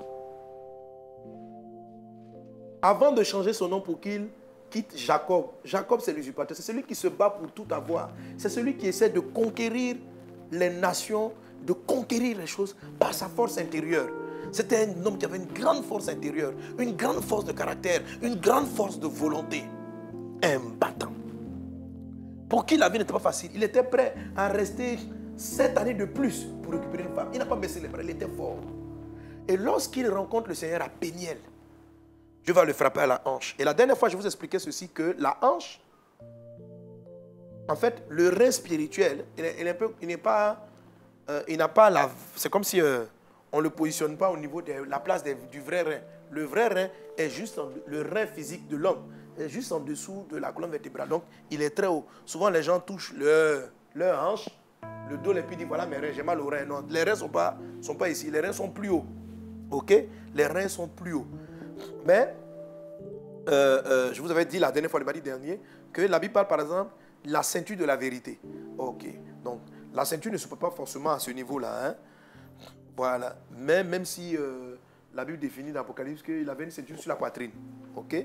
avant de changer son nom pour qu'il quitte Jacob, Jacob c'est l'usurpateur, c'est celui qui se bat pour tout avoir. C'est celui qui essaie de conquérir les nations, de conquérir les choses par sa force intérieure. C'était un homme qui avait une grande force intérieure, une grande force de caractère, une grande force de volonté. Un battant. Pour qui la vie n'était pas facile. Il était prêt à rester 7 années de plus pour récupérer une femme. Il n'a pas baissé les bras, il était fort. Et lorsqu'il rencontre le Seigneur à Péniel, Dieu va le frapper à la hanche. Et la dernière fois, je vous expliquais ceci, que la hanche, en fait, le rein spirituel, il n'a pas la... C'est comme si... on ne le positionne pas au niveau de la place du vrai rein. Le vrai rein est juste le rein physique de l'homme, est juste en dessous de la colonne vertébrale. Donc, il est très haut. Souvent, les gens touchent leur hanche, le dos, et puis disent, voilà mes reins, j'ai mal aux reins. Non, les reins ne sont pas ici. Les reins sont plus hauts. OK? Les reins sont plus hauts. Mais, je vous avais dit la dernière fois, le mardi dernier, que la Bible parle, par exemple, la ceinture de la vérité. OK. Donc, la ceinture ne se peut pas forcément à ce niveau-là, hein? Voilà. Mais même si la Bible définit dans l'Apocalypse qu'il avait une ceinture sur la poitrine. OK?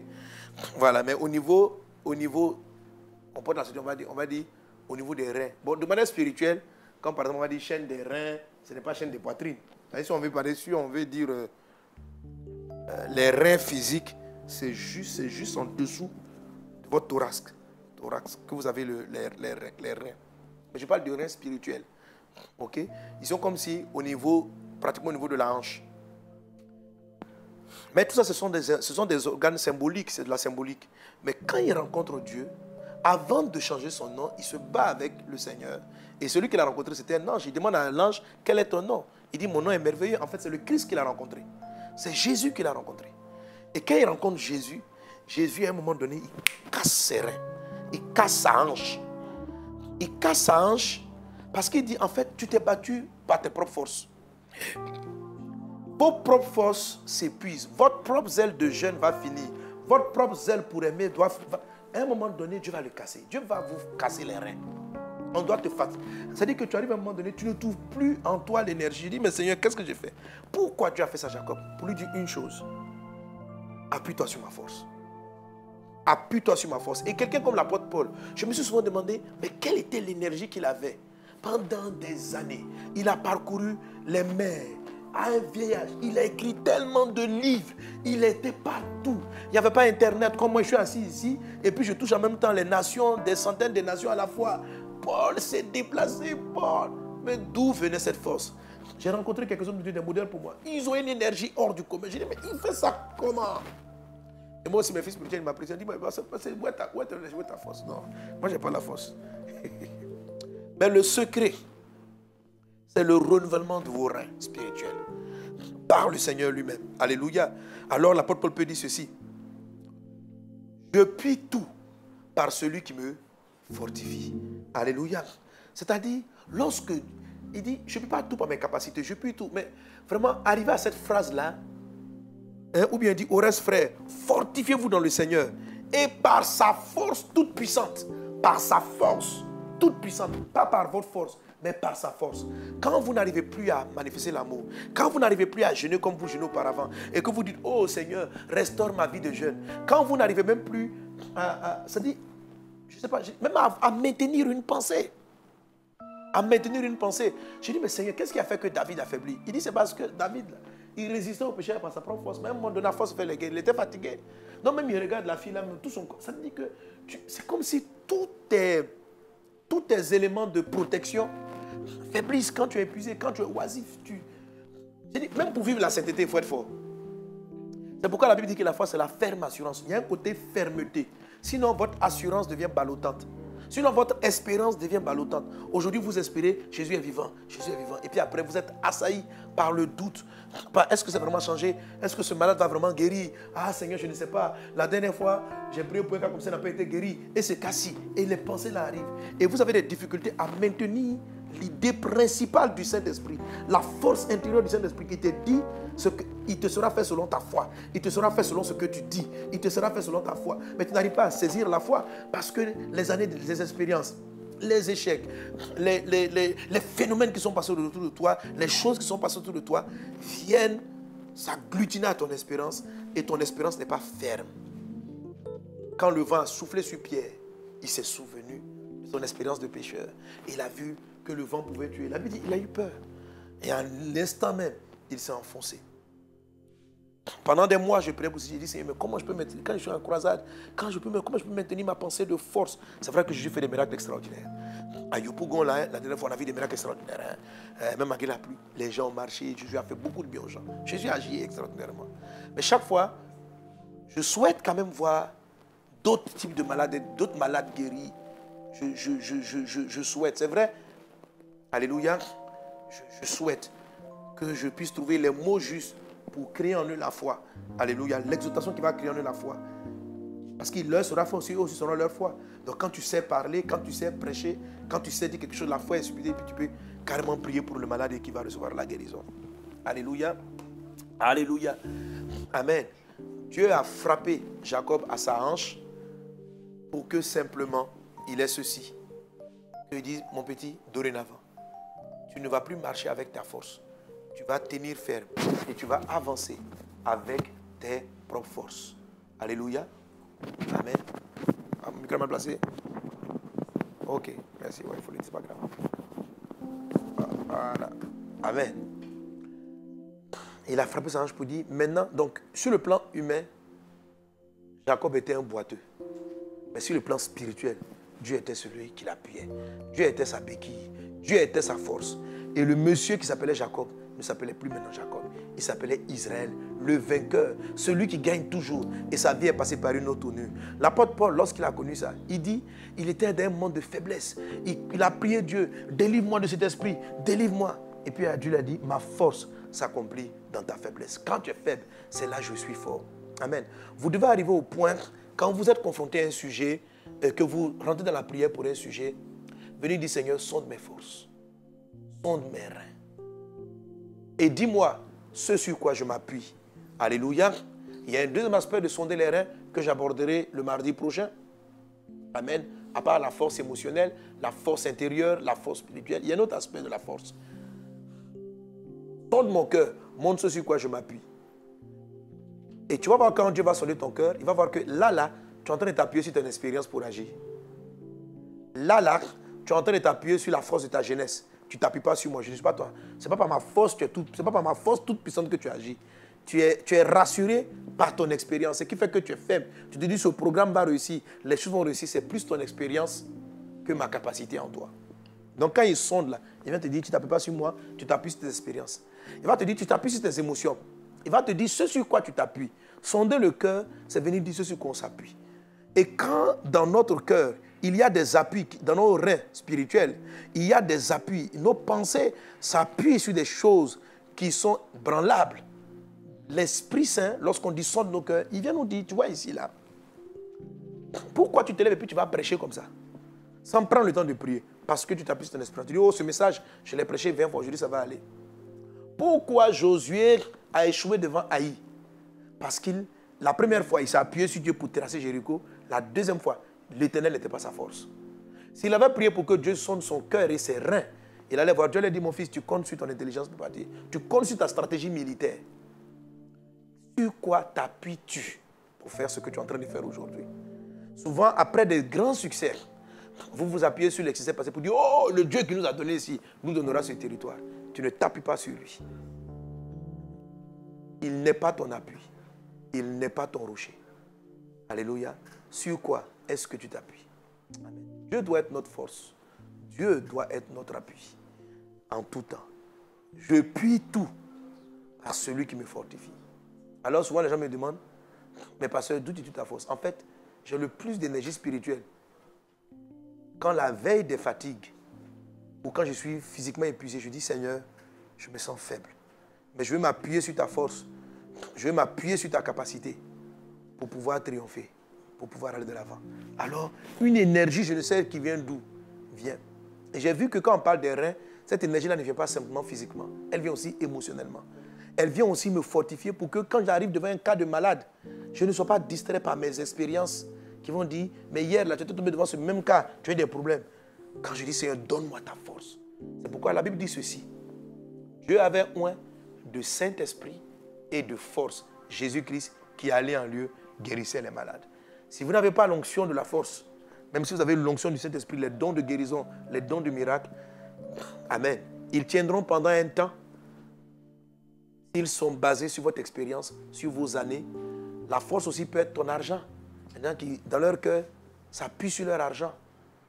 Voilà. Mais au niveau, on porte la ceinture, on va dire au niveau des reins. Bon, de manière spirituelle, quand par exemple on va dire chaîne des reins, ce n'est pas chaîne des poitrines. Si on veut parler dessus, on veut dire les reins physiques, c'est juste en dessous de votre thorax que vous avez les reins. Mais je parle de reins spirituels. OK? Ils sont comme si pratiquement au niveau de la hanche. Mais tout ça, ce sont des organes symboliques, c'est de la symbolique. Mais quand ils rencontrent Dieu, Avant de changer son nom, il se bat avec le Seigneur. Et celui qu'il a rencontré, c'était un ange. Il demande à l'ange, quel est ton nom? Il dit, mon nom est merveilleux. En fait, c'est le Christ qu'il a rencontré. C'est Jésus qu'il a rencontré. Et quand il rencontre Jésus, Jésus, à un moment donné, il casse ses reins. Il casse sa hanche. Il casse sa hanche parce qu'il dit, en fait, tu t'es battu par tes propres forces. Vos propres forces s'épuisent. Votre propre zèle de jeûne va finir. Votre propre zèle pour aimer doit... À un moment donné, Dieu va le casser. Dieu va vous casser les reins. On doit te fatiguer. C'est-à-dire que tu arrives à un moment donné, tu ne trouves plus en toi l'énergie. Dis, mais Seigneur, qu'est-ce que j'ai fait? Pourquoi Dieu a fait ça, Jacob? Pour lui dire une chose. Appuie-toi sur ma force. Appuie-toi sur ma force. Et quelqu'un comme l'apôtre Paul, je me suis souvent demandé, mais quelle était l'énergie qu'il avait? Pendant des années, il a parcouru les mers. À un vieillage, il a écrit tellement de livres. Il était partout. Il n'y avait pas Internet comme moi, je suis assis ici. Et puis je touche en même temps les nations, des centaines de nations à la fois. Paul s'est déplacé, Paul. Mais d'où venait cette force? J'ai rencontré quelques-uns de Dieu, des modèles pour moi. Ils ont une énergie hors du commun. J'ai dit, mais il fait ça comment? Et moi aussi, mes fils spirituels m'apprécient. Ils disent, où est ta force? Non, moi, je n'ai pas la force. Mais le secret, c'est le renouvellement de vos reins spirituels par le Seigneur lui-même. Alléluia. Alors l'apôtre Paul peut dire ceci. Je puis tout par celui qui me fortifie. Alléluia. C'est-à-dire, lorsque il dit, je ne peux pas tout par mes capacités, je puis tout. Mais vraiment, arriver à cette phrase-là, ou bien il dit, au reste frère, fortifiez-vous dans le Seigneur. Et par sa force toute puissante, par sa force toute puissante, pas par votre force, mais par sa force. Quand vous n'arrivez plus à manifester l'amour, quand vous n'arrivez plus à jeûner comme vous jeûnez auparavant, et que vous dites, oh Seigneur, restaure ma vie de jeûne, quand vous n'arrivez même plus c'est-à-dire, je ne sais pas, même à maintenir une pensée. À maintenir une pensée. Je dis, mais Seigneur, qu'est-ce qui a fait que David a faibli? Il dit, c'est parce que David, là, il résistait au péché par sa propre force. Même à un moment donné, la force fait les guerres. Il était fatigué. Donc même il regarde la fille là, tout son corps. Ça veut dire que c'est comme si tous tes éléments de protection faiblissent quand tu es épuisé, quand tu es oisif. Je dis, même pour vivre la sainteté, il faut être fort. C'est pourquoi la Bible dit que la foi, c'est la ferme assurance. Il y a un côté fermeté. Sinon, votre assurance devient ballottante. Sinon, votre espérance devient ballottante. Aujourd'hui, vous espérez, Jésus est vivant, Jésus est vivant. Et puis après, vous êtes assailli par le doute. Est-ce que c'est vraiment changé? Est-ce que ce malade va vraiment guérir? Ah Seigneur, je ne sais pas. La dernière fois, j'ai prié pour un cas comme ça, il n'a pas été guéri. Et c'est cassé. Et les pensées là arrivent. Et vous avez des difficultés à maintenir l'idée principale du Saint-Esprit. La force intérieure du Saint-Esprit qui te dit ce qu'il te sera fait selon ta foi. Il te sera fait selon ce que tu dis. Il te sera fait selon ta foi. Mais tu n'arrives pas à saisir la foi parce que les années, les expériences, les échecs, les phénomènes qui sont passés autour de toi, les choses qui sont passées autour de toi viennent s'agglutiner à ton espérance et ton espérance n'est pas ferme. Quand le vent a soufflé sur Pierre, il s'est souvenu de son expérience de pécheur. Il a vu que le vent pouvait tuer. La Bible dit, il a eu peur. Et à l'instant même, il s'est enfoncé. Pendant des mois, je priais pour ça. J'ai dit, Seigneur, mais comment je peux maintenir, quand je suis en croisade, comment je peux maintenir ma pensée de force? C'est vrai que Jésus fait des miracles extraordinaires. À Yopougon, la dernière fois, on a vu des miracles extraordinaires. Même malgré la pluie, les gens ont marché. Jésus a fait beaucoup de bien aux gens. Jésus a agi extraordinairement. Mais chaque fois, je souhaite quand même voir d'autres types de malades, d'autres malades guéris. Je souhaite, c'est vrai. Alléluia. Je souhaite que je puisse trouver les mots justes pour créer en eux la foi. Alléluia. L'exhortation qui va créer en eux la foi. Parce qu'il leur sera fait aussi, eux aussi seront leur foi. Donc quand tu sais parler, quand tu sais prêcher, quand tu sais dire quelque chose, la foi est subie, puis tu peux carrément prier pour le malade et qui va recevoir la guérison. Alléluia. Alléluia. Amen. Dieu a frappé Jacob à sa hanche pour que simplement il ait ceci. Il dit, mon petit, dorénavant, tu ne vas plus marcher avec ta force. Tu vas tenir ferme et tu vas avancer avec tes propres forces. Alléluia. Amen. Un micro mal placé. Ok, merci. Ouais, il faut le dire, c'est pas grave. Voilà. Amen. Il a frappé sa hanche pour dire, maintenant, donc, sur le plan humain, Jacob était un boiteux. Mais sur le plan spirituel, Dieu était celui qui l'appuyait. Dieu était sa béquille. Dieu était sa force. Et le monsieur qui s'appelait Jacob ne s'appelait plus maintenant Jacob. Il s'appelait Israël, le vainqueur, celui qui gagne toujours. Et sa vie est passée par une autre tournure. L'apôtre Paul, lorsqu'il a connu ça, il dit, il était dans un monde de faiblesse. Il a prié Dieu, délivre-moi de cet esprit, délivre-moi. Et puis Dieu lui a dit, ma force s'accomplit dans ta faiblesse. Quand tu es faible, c'est là que je suis fort. Amen. Vous devez arriver au point, quand vous êtes confronté à un sujet, que vous rentrez dans la prière pour un sujet, venez dire, Seigneur, sonde mes forces, sonde mes reins. Et dis-moi ce sur quoi je m'appuie. Alléluia. Il y a un deuxième aspect de sonder les reins que j'aborderai le mardi prochain. Amen. À part la force émotionnelle, la force intérieure, la force spirituelle, il y a un autre aspect de la force. Sonde mon cœur, montre ce sur quoi je m'appuie. Et tu vas voir quand Dieu va sonder ton cœur, il va voir que là, tu es en train de t'appuyer sur ton expérience pour agir. Là, tu es en train de t'appuyer sur la force de ta jeunesse. Tu ne t'appuies pas sur moi, je ne suis pas toi. Ce n'est pas par ma force, c'est pas par ma force toute puissante que tu agis. Tu es rassuré par ton expérience, ce qui fait que tu es faible. Tu te dis, ce programme va réussir, les choses vont réussir, c'est plus ton expérience que ma capacité en toi. Donc quand il sonde là, il va te dire, tu ne t'appuies pas sur moi, tu t'appuies sur tes expériences. Il va te dire, tu t'appuies sur tes émotions. Il va te dire, ce sur quoi tu t'appuies. Sonder le cœur, c'est venir dire ce sur quoi on s'appuie. Et quand dans notre cœur, il y a des appuis, dans nos reins spirituels, il y a des appuis. Nos pensées s'appuient sur des choses qui sont branlables. L'Esprit Saint, lorsqu'on dit sonde nos cœurs, il vient nous dire, tu vois ici, là, pourquoi tu te lèves et puis tu vas prêcher comme ça, sans prendre le temps de prier, parce que tu t'appuies sur ton esprit. Tu dis, oh, ce message, je l'ai prêché 20 fois, aujourd'hui ça va aller. Pourquoi Josué a échoué devant Haï? Parce que la première fois, il s'est appuyé sur Dieu pour terrasser Jéricho. La deuxième fois, l'Éternel n'était pas sa force. S'il avait prié pour que Dieu sonde son cœur et ses reins, il allait voir Dieu, il allait dire, mon fils, tu comptes sur ton intelligence pour partir. Tu comptes sur ta stratégie militaire. Sur quoi t'appuies-tu pour faire ce que tu es en train de faire aujourd'hui? Souvent, après des grands succès, vous vous appuyez sur l'excès passé pour dire, oh, le Dieu qui nous a donné ici nous donnera ce territoire. Tu ne t'appuies pas sur lui. Il n'est pas ton appui. Il n'est pas ton rocher. Alléluia. Sur quoi est-ce que tu t'appuies? Amen. Dieu doit être notre force. Dieu doit être notre appui. En tout temps. Je puis tout à celui qui me fortifie. Alors souvent les gens me demandent, mais pasteur, d'où tu ta force? En fait, j'ai le plus d'énergie spirituelle quand la veille des fatigues ou quand je suis physiquement épuisé, je dis, Seigneur, je me sens faible. Mais je vais m'appuyer sur ta force. Je vais m'appuyer sur ta capacité pour pouvoir triompher, pour pouvoir aller de l'avant. Alors, une énergie, je ne sais qui vient d'où, vient. Et j'ai vu que quand on parle des reins, cette énergie-là ne vient pas simplement physiquement. Elle vient aussi émotionnellement. Elle vient aussi me fortifier pour que quand j'arrive devant un cas de malade, je ne sois pas distrait par mes expériences qui vont dire, mais hier, là, tu étais tombé devant ce même cas, tu as eu des problèmes. Quand je dis, Seigneur, donne-moi ta force. C'est pourquoi la Bible dit ceci. Dieu avait oint de Saint-Esprit et de force Jésus-Christ qui allait en lieu guérissait les malades. Si vous n'avez pas l'onction de la force, même si vous avez l'onction du Saint-Esprit, les dons de guérison, les dons de miracle, amen, ils tiendront pendant un temps. Ils sont basés sur votre expérience, sur vos années. La force aussi peut être ton argent. Maintenant, dans leur cœur, ça appuie sur leur argent.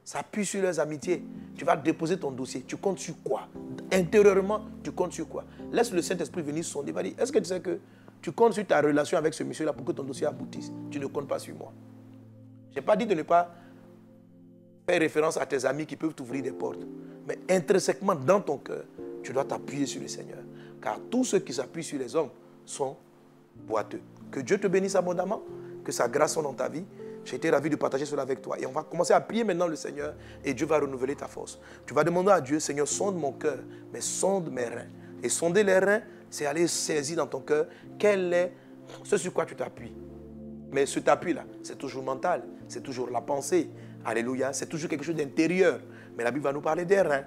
Ça appuie sur leurs amitiés. Tu vas déposer ton dossier. Tu comptes sur quoi? Intérieurement, tu comptes sur quoi? Laisse le Saint-Esprit venir sonder. Il va dire, est-ce que tu sais que tu comptes sur ta relation avec ce monsieur-là pour que ton dossier aboutisse? Tu ne comptes pas sur moi. Je n'ai pas dit de ne pas faire référence à tes amis qui peuvent t'ouvrir des portes. Mais intrinsèquement, dans ton cœur, tu dois t'appuyer sur le Seigneur. Car tous ceux qui s'appuient sur les hommes sont boiteux. Que Dieu te bénisse abondamment. Que sa grâce soit dans ta vie. J'ai été ravi de partager cela avec toi. Et on va commencer à prier maintenant le Seigneur. Et Dieu va renouveler ta force. Tu vas demander à Dieu, Seigneur, sonde mon cœur, mais sonde mes reins. Et sonder les reins, c'est aller saisir dans ton cœur quel est ce sur quoi tu t'appuies. Mais ce appui-là, c'est toujours mental. C'est toujours la pensée. Alléluia. C'est toujours quelque chose d'intérieur. Mais la Bible va nous parler des reins.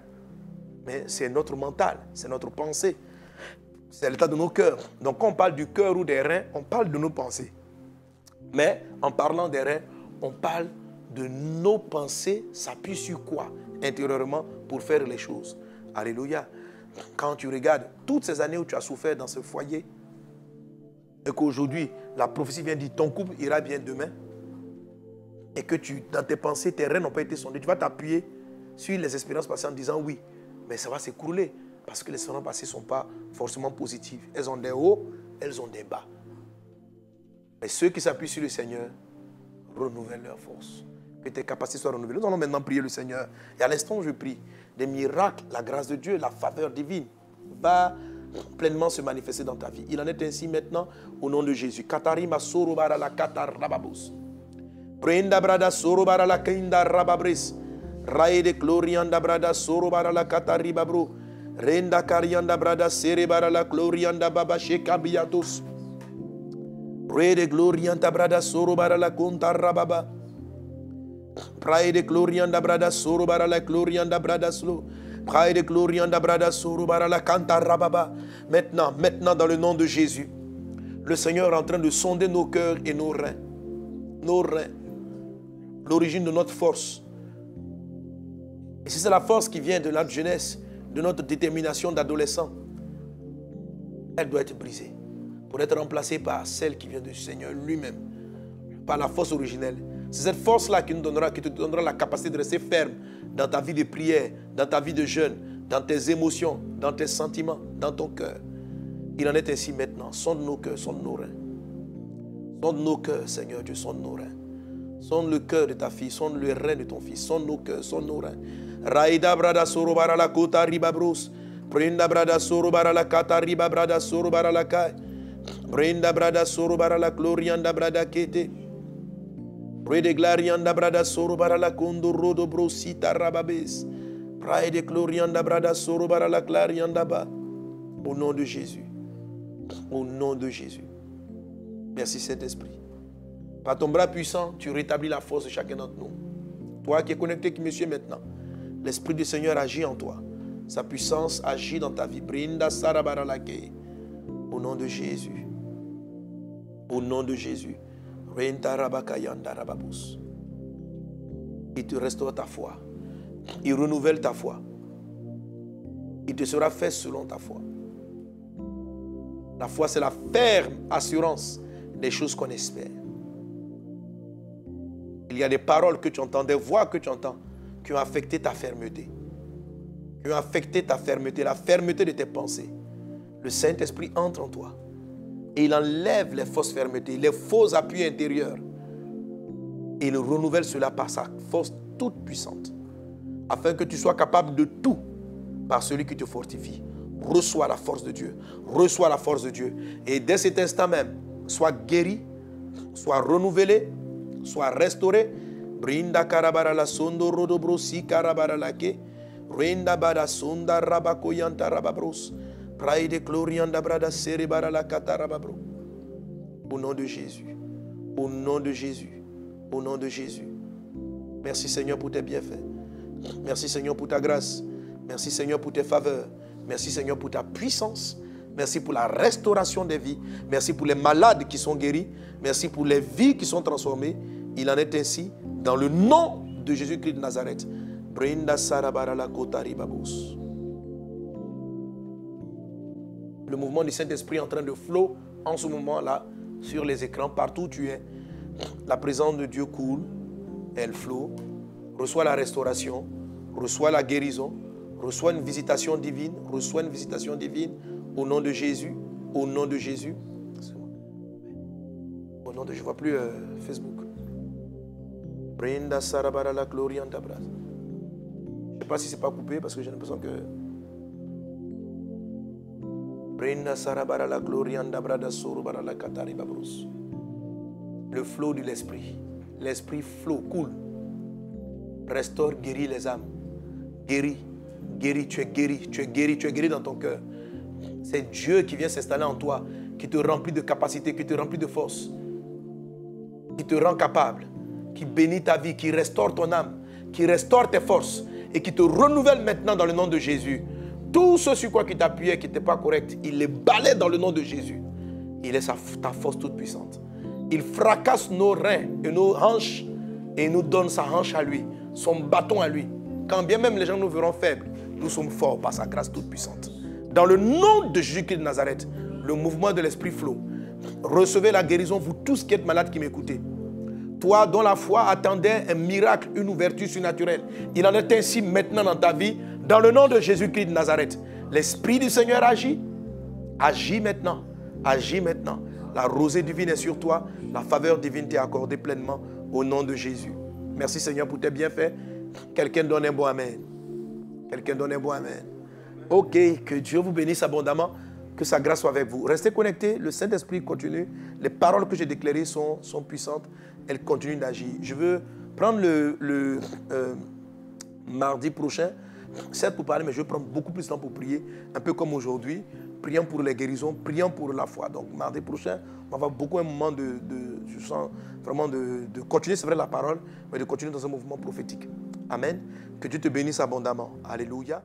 Mais c'est notre mental. C'est notre pensée. C'est l'état de nos cœurs. Donc quand on parle du cœur ou des reins, on parle de nos pensées. Mais en parlant des reins, on parle de nos pensées s'appuient sur quoi intérieurement pour faire les choses. Alléluia. Quand tu regardes toutes ces années où tu as souffert dans ce foyer et qu'aujourd'hui la prophétie vient dire ton couple ira bien demain et que dans tes pensées, tes reins n'ont pas été sondés, tu vas t'appuyer sur les expériences passées en disant oui, mais ça va s'écrouler parce que les expériences passées ne sont pas forcément positives. Elles ont des hauts, elles ont des bas. Mais ceux qui s'appuient sur le Seigneur renouvellent leur force. Que tes capacités soient renouvelées. Nous allons maintenant prier le Seigneur. Et à l'instant où je prie, des miracles, la grâce de Dieu, la faveur divine va pleinement se manifester dans ta vie. Il en est ainsi maintenant au nom de Jésus. Katarima sorobara la katarababos. Prenda brada sorobara la kinda rababris. Rae de glorianda brada sorobara la kataribabro. Renda karianda brada serebara la glorianda baba shekabiatos. Rae de glorianda brada sorobara la konta rababa. Prae de glorianda brada sorobara la glorianda brada slow. Prae de glorianda brada sorobara la kanta rababa. Maintenant dans le nom de Jésus, le Seigneur est en train de sonder nos cœurs et nos reins. Nos reins. L'origine de notre force. Et si c'est la force qui vient de notre jeunesse, de notre détermination d'adolescent, elle doit être brisée pour être remplacée par celle qui vient du Seigneur lui-même, par la force originelle. C'est cette force-là qui te donnera la capacité de rester ferme dans ta vie de prière, dans ta vie de jeûne, dans tes émotions, dans tes sentiments, dans ton cœur. Il en est ainsi maintenant. Sonde nos cœurs, sonde nos reins. Sonde nos cœurs, Seigneur Dieu, sonde nos reins. Sonde le cœur de ta fille, sonde le rein de ton fils, sonde nos cœurs, sonde nos reins. Raïda brada sorobara la kota ribabros. Prenda brada sorobara la kata riba brada sorobara la kai. Prenda brada sorobara la glorianda brada kete. Prede glarianda brada sorobara la kondo rodo brosita rababes. Prede glorianda brada sorobara la glarianda ba. Au nom de Jésus. Au nom de Jésus. Merci Saint-Esprit. Par ton bras puissant, tu rétablis la force de chacun d'entre nous. Toi qui es connecté, qui me suis maintenant, l'Esprit du Seigneur agit en toi. Sa puissance agit dans ta vie. Brinda sarabaralake. Au nom de Jésus. Au nom de Jésus. Renta rabakayanda rababus. Il te restaure ta foi. Il renouvelle ta foi. Il te sera fait selon ta foi. La foi, c'est la ferme assurance des choses qu'on espère. Il y a des paroles que tu entends, des voix que tu entends, qui ont affecté ta fermeté. Qui ont affecté ta fermeté, la fermeté de tes pensées. Le Saint-Esprit entre en toi. Et il enlève les fausses fermetés, les faux appuis intérieurs. Et il renouvelle cela par sa force toute puissante. Afin que tu sois capable de tout par celui qui te fortifie. Reçois la force de Dieu. Reçois la force de Dieu. Et dès cet instant même, sois guéri, sois renouvelé, sois restauré. Brinda karabara la sondo rodobrosi karabara la ke. Brinda bada sonda rabako yanta rababros. Praide glorianda brada serebara la katarababro. Au nom de Jésus. Au nom de Jésus. Au nom de Jésus. Merci Seigneur pour tes bienfaits. Merci Seigneur pour ta grâce. Merci Seigneur pour tes faveurs. Merci Seigneur pour ta puissance. Merci pour la restauration des vies. Merci pour les malades qui sont guéris. Merci pour les vies qui sont transformées. Il en est ainsi dans le nom de Jésus-Christ de Nazareth. Brinda sarabara la kotari babos. Le mouvement du Saint-Esprit est en train de flot en ce moment-là sur les écrans, partout où tu es. La présence de Dieu coule, elle flot. Reçois la restauration, reçois la guérison, reçois une visitation divine, reçois une visitation divine au nom de Jésus, au nom de Jésus. Au nom de, je ne vois plus Facebook. Brenda Sarabara la Glorianda Bras. Je ne sais pas si ce n'est pas coupé parce que j'ai l'impression que. Brenda Sarabara la Glorianda Brada Sorobara la Katari Babrus. Le flot de l'esprit. L'esprit flot, coule. Restaure, guérit les âmes. Guéris, guéris, tu es guéri, tu es guéri, tu es guéri dans ton cœur. C'est Dieu qui vient s'installer en toi, qui te remplit de capacité, qui te remplit de force, qui te rend capable, qui bénit ta vie, qui restaure ton âme, qui restaure tes forces et qui te renouvelle maintenant dans le nom de Jésus. Tout ce sur quoi tu t'appuyais qui n'était pas correct, il les balaie dans le nom de Jésus. Il est ta force toute puissante. Il fracasse nos reins et nos hanches et nous donne sa hanche à lui, son bâton à lui. Quand bien même les gens nous verront faibles, nous sommes forts par sa grâce toute puissante. Dans le nom de Jésus-Christ de Nazareth, le mouvement de l'esprit flot. Recevez la guérison, vous tous qui êtes malades qui m'écoutez. Toi dont la foi attendait un miracle, une ouverture surnaturelle. Il en est ainsi maintenant dans ta vie, dans le nom de Jésus-Christ de Nazareth. L'Esprit du Seigneur agit. Agis maintenant. Agis maintenant. La rosée divine est sur toi. La faveur divine t'est accordée pleinement au nom de Jésus. Merci Seigneur pour tes bienfaits. Quelqu'un donne un bon amen. Quelqu'un donne un bon amen. Ok, que Dieu vous bénisse abondamment. Que sa grâce soit avec vous. Restez connectés. Le Saint-Esprit continue. Les paroles que j'ai déclarées sont puissantes. Elles continuent d'agir. Je veux prendre le mardi prochain, certes pour parler, mais je vais prendre beaucoup plus de temps pour prier, un peu comme aujourd'hui. Prions pour les guérisons, prions pour la foi. Donc mardi prochain, on va avoir beaucoup un moment je sens vraiment de continuer, c'est vrai la parole, mais de continuer dans un mouvement prophétique. Amen. Que Dieu te bénisse abondamment. Alléluia.